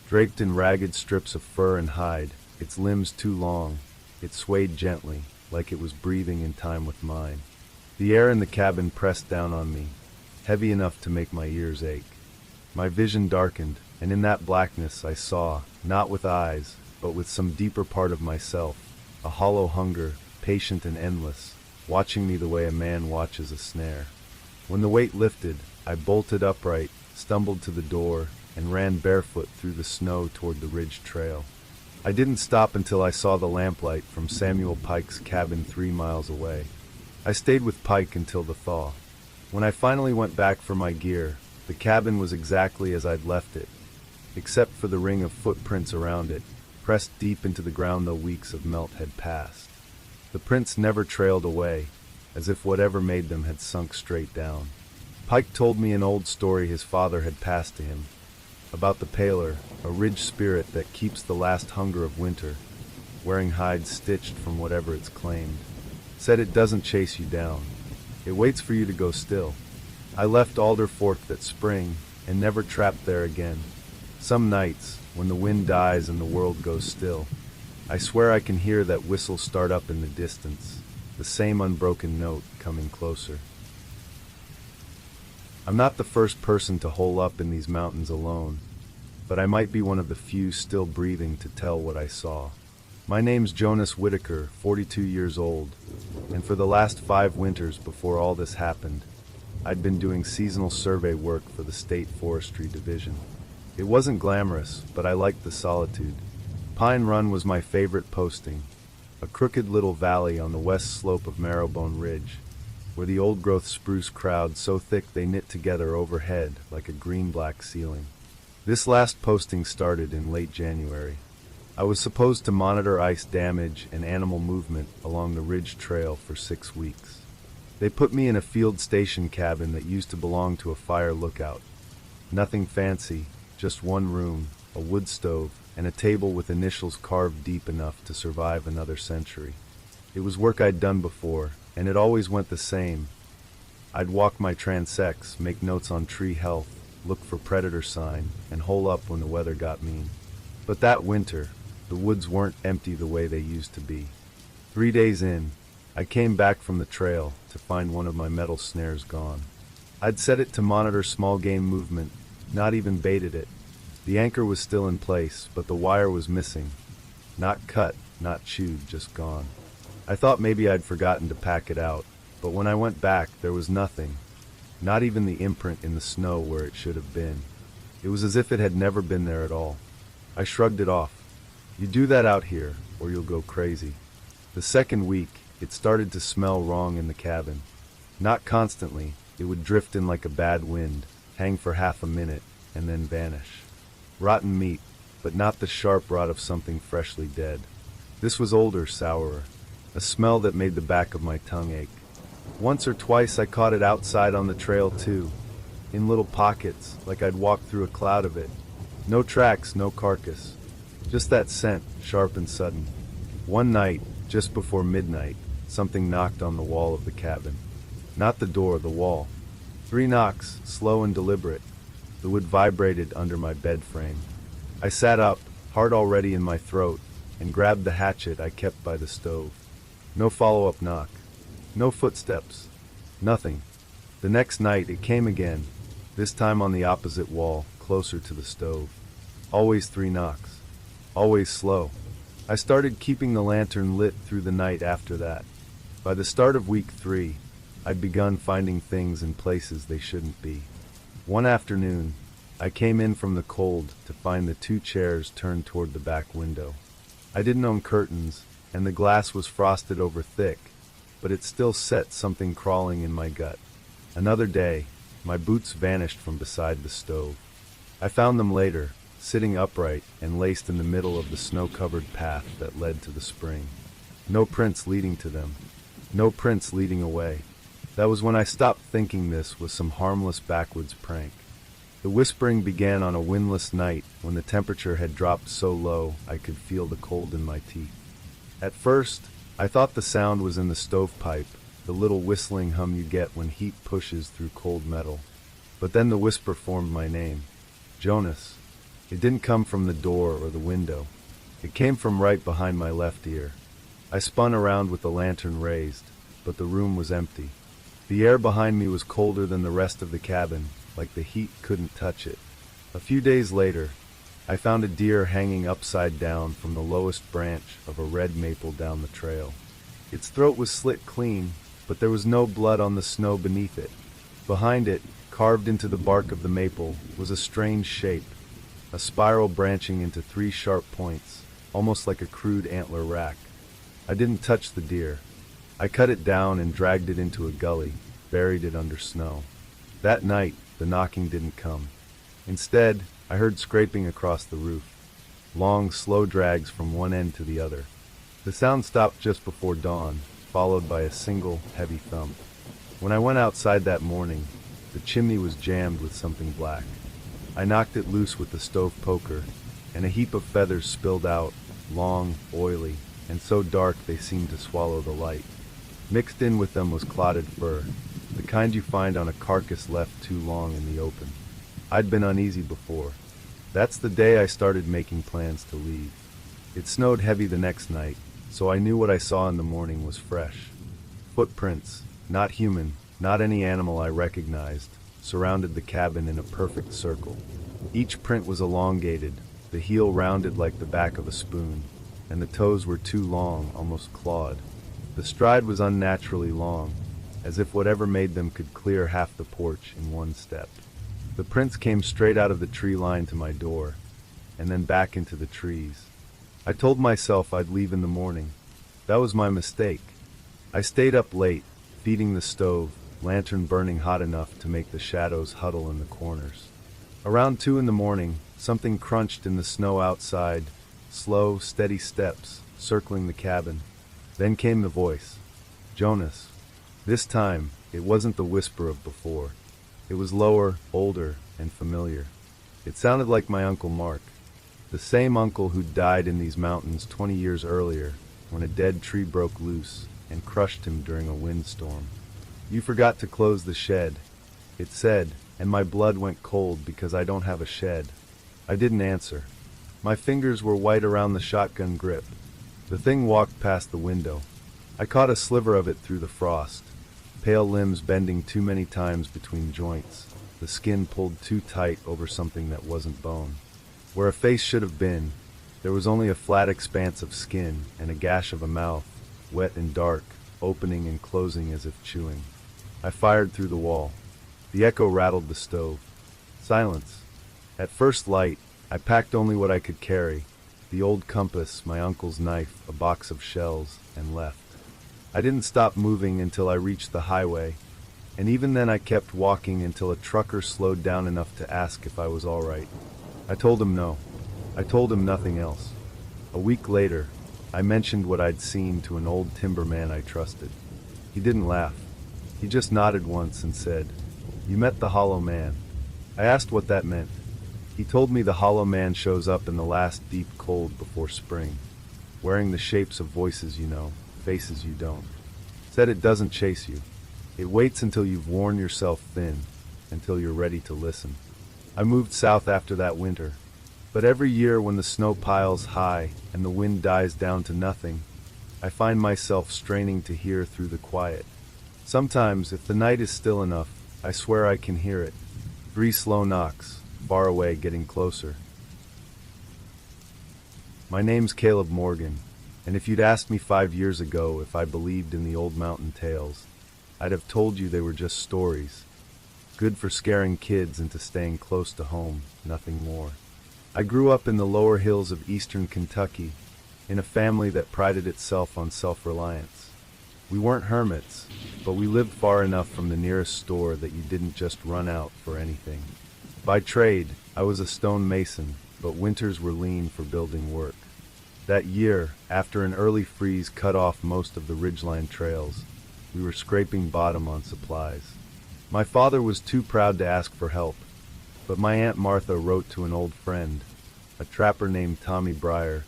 Draped in ragged strips of fur and hide, its limbs too long, it swayed gently, like it was breathing in time with mine. The air in the cabin pressed down on me, heavy enough to make my ears ache. My vision darkened, and in that blackness I saw, not with eyes, but with some deeper part of myself, a hollow hunger, patient and endless, watching me the way a man watches a snare. When the weight lifted, I bolted upright, stumbled to the door, and ran barefoot through the snow toward the ridge trail. I didn't stop until I saw the lamplight from Samuel Pike's cabin 3 miles away. I stayed with Pike until the thaw. When I finally went back for my gear, the cabin was exactly as I'd left it, except for the ring of footprints around it, pressed deep into the ground though weeks of melt had passed. The prints never trailed away, as if whatever made them had sunk straight down. Pike told me an old story his father had passed to him, about the paler, a ridge spirit that keeps the last hunger of winter, wearing hides stitched from whatever it's claimed. Said it doesn't chase you down. It waits for you to go still. I left Alder Fork that spring, and never trapped there again. Some nights, when the wind dies and the world goes still, I swear I can hear that whistle start up in the distance, the same unbroken note coming closer. I'm not the first person to hole up in these mountains alone, but I might be one of the few still breathing to tell what I saw. My name's Jonas Whitaker, 42 years old, and for the last 5 winters before all this happened, I'd been doing seasonal survey work for the State Forestry Division. It wasn't glamorous, but I liked the solitude. Pine Run was my favorite posting, a crooked little valley on the west slope of Marrowbone Ridge, where the old-growth spruce crowd so thick they knit together overhead like a green-black ceiling. This last posting started in late January. I was supposed to monitor ice damage and animal movement along the ridge trail for 6 weeks. They put me in a field station cabin that used to belong to a fire lookout. Nothing fancy, just one room, a wood stove, and a table with initials carved deep enough to survive another century. It was work I'd done before, and it always went the same. I'd walk my transects, make notes on tree health, look for predator sign, and hole up when the weather got mean. But that winter, the woods weren't empty the way they used to be. 3 days in, I came back from the trail to find one of my metal snares gone. I'd set it to monitor small game movement, not even baited it. The anchor was still in place, but the wire was missing. Not cut, not chewed, just gone. I thought maybe I'd forgotten to pack it out, but when I went back, there was nothing. Not even the imprint in the snow where it should have been. It was as if it had never been there at all. I shrugged it off. You do that out here, or you'll go crazy. The second week, it started to smell wrong in the cabin. Not constantly, it would drift in like a bad wind, hang for half a minute, and then vanish. Rotten meat, but not the sharp rot of something freshly dead. This was older, sourer, a smell that made the back of my tongue ache. Once or twice I caught it outside on the trail too, in little pockets, like I'd walked through a cloud of it. No tracks, no carcass. Just that scent, sharp and sudden. One night, just before midnight, something knocked on the wall of the cabin. Not the door, the wall. 3 knocks, slow and deliberate. The wood vibrated under my bed frame. I sat up, heart already in my throat, and grabbed the hatchet I kept by the stove. No follow-up knock. No footsteps. Nothing. The next night it came again, this time on the opposite wall, closer to the stove. Always 3 knocks. Always slow. I started keeping the lantern lit through the night after that. By the start of week 3, I'd begun finding things in places they shouldn't be. One afternoon, I came in from the cold to find the 2 chairs turned toward the back window. I didn't own curtains, and the glass was frosted over thick, but it still set something crawling in my gut. Another day, my boots vanished from beside the stove. I found them later, sitting upright and laced in the middle of the snow-covered path that led to the spring. No prints leading to them. No prints leading away. That was when I stopped thinking this was some harmless backwoods prank. The whispering began on a windless night when the temperature had dropped so low I could feel the cold in my teeth. At first, I thought the sound was in the stovepipe, the little whistling hum you get when heat pushes through cold metal. But then the whisper formed my name. Jonas. It didn't come from the door or the window. It came from right behind my left ear. I spun around with the lantern raised, but the room was empty. The air behind me was colder than the rest of the cabin, like the heat couldn't touch it. A few days later, I found a deer hanging upside down from the lowest branch of a red maple down the trail. Its throat was slit clean, but there was no blood on the snow beneath it. Behind it, carved into the bark of the maple, was a strange shape, a spiral branching into 3 sharp points, almost like a crude antler rack. I didn't touch the deer. I cut it down and dragged it into a gully, buried it under snow. That night, the knocking didn't come. Instead, I heard scraping across the roof, long, slow drags from one end to the other. The sound stopped just before dawn, followed by a single, heavy thump. When I went outside that morning, the chimney was jammed with something black. I knocked it loose with the stove poker, and a heap of feathers spilled out, long, oily, and so dark they seemed to swallow the light. Mixed in with them was clotted fur, the kind you find on a carcass left too long in the open. I'd been uneasy before. That's the day I started making plans to leave. It snowed heavy the next night, so I knew what I saw in the morning was fresh. Footprints, not human, not any animal I recognized, surrounded the cabin in a perfect circle. Each print was elongated, the heel rounded like the back of a spoon, and the toes were too long, almost clawed. The stride was unnaturally long, as if whatever made them could clear half the porch in one step. The prints came straight out of the tree line to my door, and then back into the trees. I told myself I'd leave in the morning. That was my mistake. I stayed up late, feeding the stove, lantern burning hot enough to make the shadows huddle in the corners. Around 2 in the morning, something crunched in the snow outside, slow, steady steps, circling the cabin. Then came the voice. Jonas. This time, it wasn't the whisper of before. It was lower, older, and familiar. It sounded like my Uncle Mark, the same uncle who'd died in these mountains 20 years earlier, when a dead tree broke loose and crushed him during a windstorm. You forgot to close the shed, it said, and my blood went cold because I don't have a shed. I didn't answer. My fingers were white around the shotgun grip. The thing walked past the window, I caught a sliver of it through the frost, pale limbs bending too many times between joints, the skin pulled too tight over something that wasn't bone. Where a face should have been, there was only a flat expanse of skin and a gash of a mouth, wet and dark, opening and closing as if chewing. I fired through the wall. The echo rattled the stove. Silence. At first light, I packed only what I could carry, the old compass, my uncle's knife, a box of shells, and left. I didn't stop moving until I reached the highway, and even then I kept walking until a trucker slowed down enough to ask if I was all right. I told him no. I told him nothing else. A week later, I mentioned what I'd seen to an old timberman I trusted. He didn't laugh. He just nodded once and said, "You met the Hollow Man." I asked what that meant. He told me the Hollow Man shows up in the last deep cold before spring, wearing the shapes of voices you know, faces you don't. Said it doesn't chase you. It waits until you've worn yourself thin, until you're ready to listen. I moved south after that winter, but every year when the snow piles high and the wind dies down to nothing, I find myself straining to hear through the quiet. Sometimes, if the night is still enough, I swear I can hear it. 3 slow knocks, far away, getting closer. My name's Caleb Morgan, and if you'd asked me 5 years ago if I believed in the old mountain tales, I'd have told you they were just stories. Good for scaring kids into staying close to home, nothing more. I grew up in the lower hills of eastern Kentucky, in a family that prided itself on self-reliance. We weren't hermits, but we lived far enough from the nearest store that you didn't just run out for anything. By trade, I was a stone mason, but winters were lean for building work. That year, after an early freeze cut off most of the ridgeline trails, we were scraping bottom on supplies. My father was too proud to ask for help, but my Aunt Martha wrote to an old friend, a trapper named Tommy Breyer,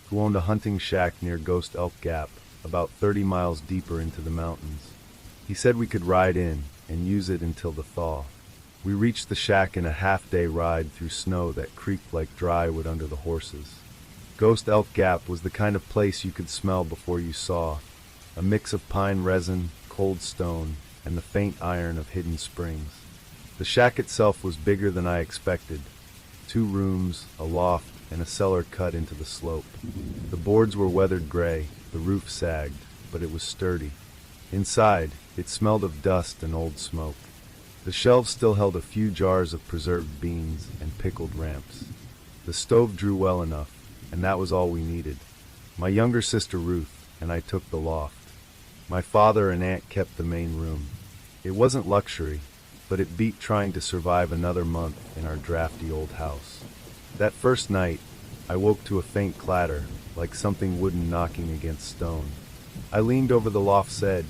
who owned a hunting shack near Ghost Elk Gap, about 30 miles deeper into the mountains. He said we could ride in and use it until the thaw. We reached the shack in a half-day ride through snow that creaked like dry wood under the horses. Ghost Elk Gap was the kind of place you could smell before you saw, a mix of pine resin, cold stone, and the faint iron of hidden springs. The shack itself was bigger than I expected. 2 rooms, a loft, and a cellar cut into the slope. The boards were weathered gray, the roof sagged, but it was sturdy. Inside, it smelled of dust and old smoke. The shelves still held a few jars of preserved beans and pickled ramps. The stove drew well enough, and that was all we needed. My younger sister Ruth and I took the loft. My father and aunt kept the main room. It wasn't luxury, but it beat trying to survive another month in our drafty old house. That first night, I woke to a faint clatter, like something wooden knocking against stone. I leaned over the loft's edge.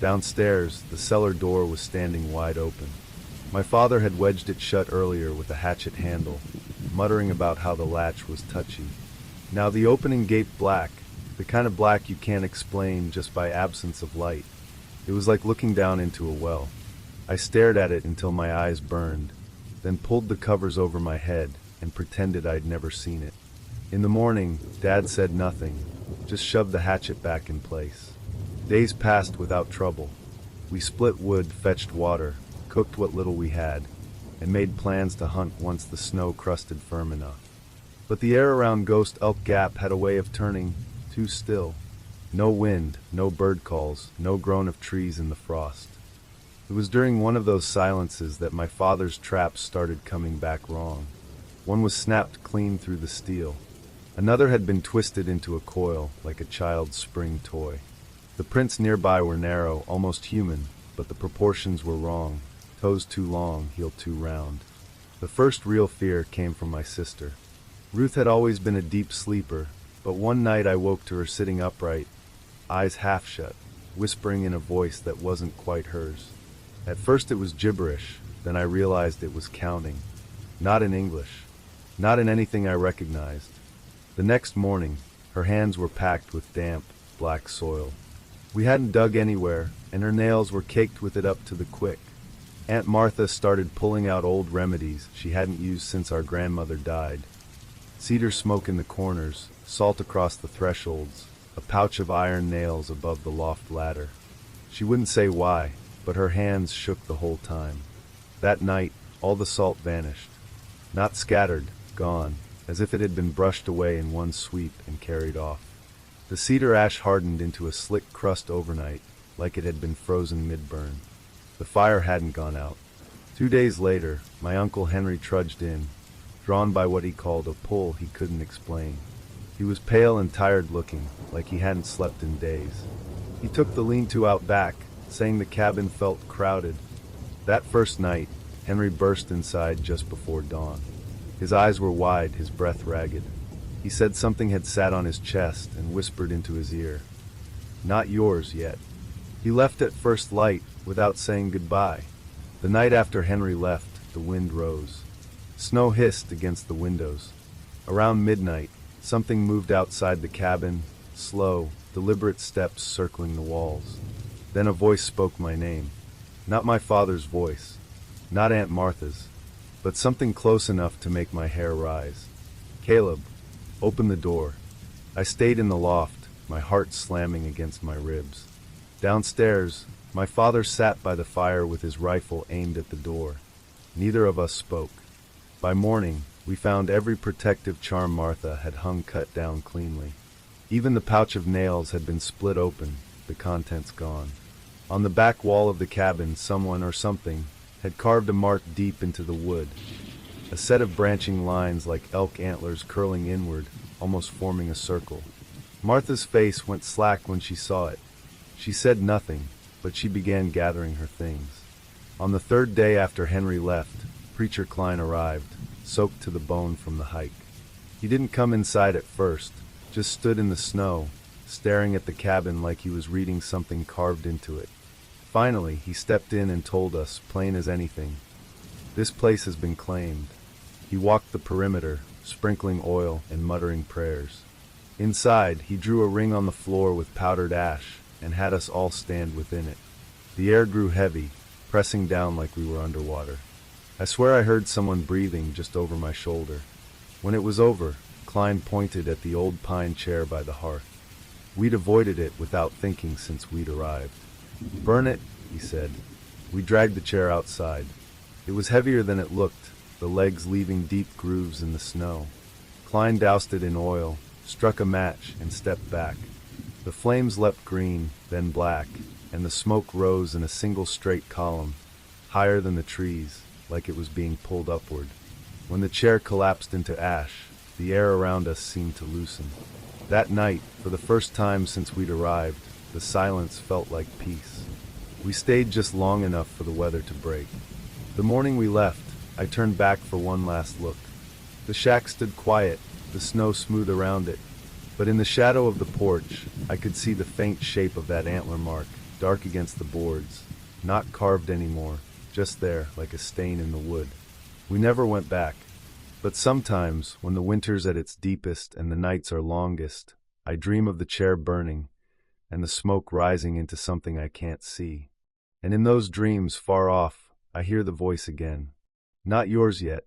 Downstairs, the cellar door was standing wide open. My father had wedged it shut earlier with a hatchet handle, muttering about how the latch was touchy. Now the opening gaped black, the kind of black you can't explain just by absence of light. It was like looking down into a well. I stared at it until my eyes burned, then pulled the covers over my head and pretended I'd never seen it. In the morning, Dad said nothing, just shoved the hatchet back in place. Days passed without trouble. We split wood, fetched water, cooked what little we had, and made plans to hunt once the snow crusted firm enough. But the air around Ghost Elk Gap had a way of turning too still. No wind, no bird calls, no groan of trees in the frost. It was during one of those silences that my father's traps started coming back wrong. One was snapped clean through the steel. Another had been twisted into a coil, like a child's spring toy. The prints nearby were narrow, almost human, but the proportions were wrong. Toes too long, heel too round. The first real fear came from my sister. Ruth had always been a deep sleeper, but one night I woke to her sitting upright, eyes half shut, whispering in a voice that wasn't quite hers. At first it was gibberish, then I realized it was counting. Not in English, not in anything I recognized. The next morning, her hands were packed with damp, black soil. We hadn't dug anywhere, and her nails were caked with it up to the quick. Aunt Martha started pulling out old remedies she hadn't used since our grandmother died. Cedar smoke in the corners, salt across the thresholds, a pouch of iron nails above the loft ladder. She wouldn't say why, but her hands shook the whole time. That night, all the salt vanished. Not scattered, gone, as if it had been brushed away in one sweep and carried off. The cedar ash hardened into a slick crust overnight, like it had been frozen mid-burn. The fire hadn't gone out. 2 days later, my Uncle Henry trudged in, drawn by what he called a pull he couldn't explain. He was pale and tired-looking, like he hadn't slept in days. He took the lean-to out back, saying the cabin felt crowded. That first night, Henry burst inside just before dawn. His eyes were wide, his breath ragged. He said something had sat on his chest and whispered into his ear. "Not yours yet." He left at first light, without saying goodbye. The night after Henry left, the wind rose. Snow hissed against the windows. Around midnight, something moved outside the cabin, slow, deliberate steps circling the walls. Then a voice spoke my name. Not my father's voice, not Aunt Martha's, but something close enough to make my hair rise. "Caleb, open the door." I stayed in the loft, my heart slamming against my ribs. Downstairs, my father sat by the fire with his rifle aimed at the door. Neither of us spoke. By morning, we found every protective charm Martha had hung cut down cleanly. Even the pouch of nails had been split open, the contents gone. On the back wall of the cabin, someone or something had carved a mark deep into the wood, a set of branching lines like elk antlers curling inward, almost forming a circle. Martha's face went slack when she saw it. She said nothing, but she began gathering her things. On the third day after Henry left, Preacher Klein arrived, soaked to the bone from the hike. He didn't come inside at first, just stood in the snow, staring at the cabin like he was reading something carved into it. Finally, he stepped in and told us, plain as anything, "This place has been claimed." He walked the perimeter, sprinkling oil and muttering prayers. Inside, he drew a ring on the floor with powdered ash and had us all stand within it. The air grew heavy, pressing down like we were underwater. I swear I heard someone breathing just over my shoulder. When it was over, Klein pointed at the old pine chair by the hearth. We'd avoided it without thinking since we'd arrived. "Burn it," he said. We dragged the chair outside. It was heavier than it looked, the legs leaving deep grooves in the snow. Klein doused it in oil, struck a match, and stepped back. The flames leapt green, then black, and the smoke rose in a single straight column, higher than the trees, like it was being pulled upward. When the chair collapsed into ash, the air around us seemed to loosen. That night, for the first time since we'd arrived, the silence felt like peace. We stayed just long enough for the weather to break. The morning we left, I turned back for one last look. The shack stood quiet, the snow smooth around it, but in the shadow of the porch, I could see the faint shape of that antler mark, dark against the boards, not carved anymore, just there, like a stain in the wood. We never went back, but sometimes, when the winter's at its deepest and the nights are longest, I dream of the chair burning, and the smoke rising into something I can't see. And in those dreams, far off, I hear the voice again. "Not yours yet."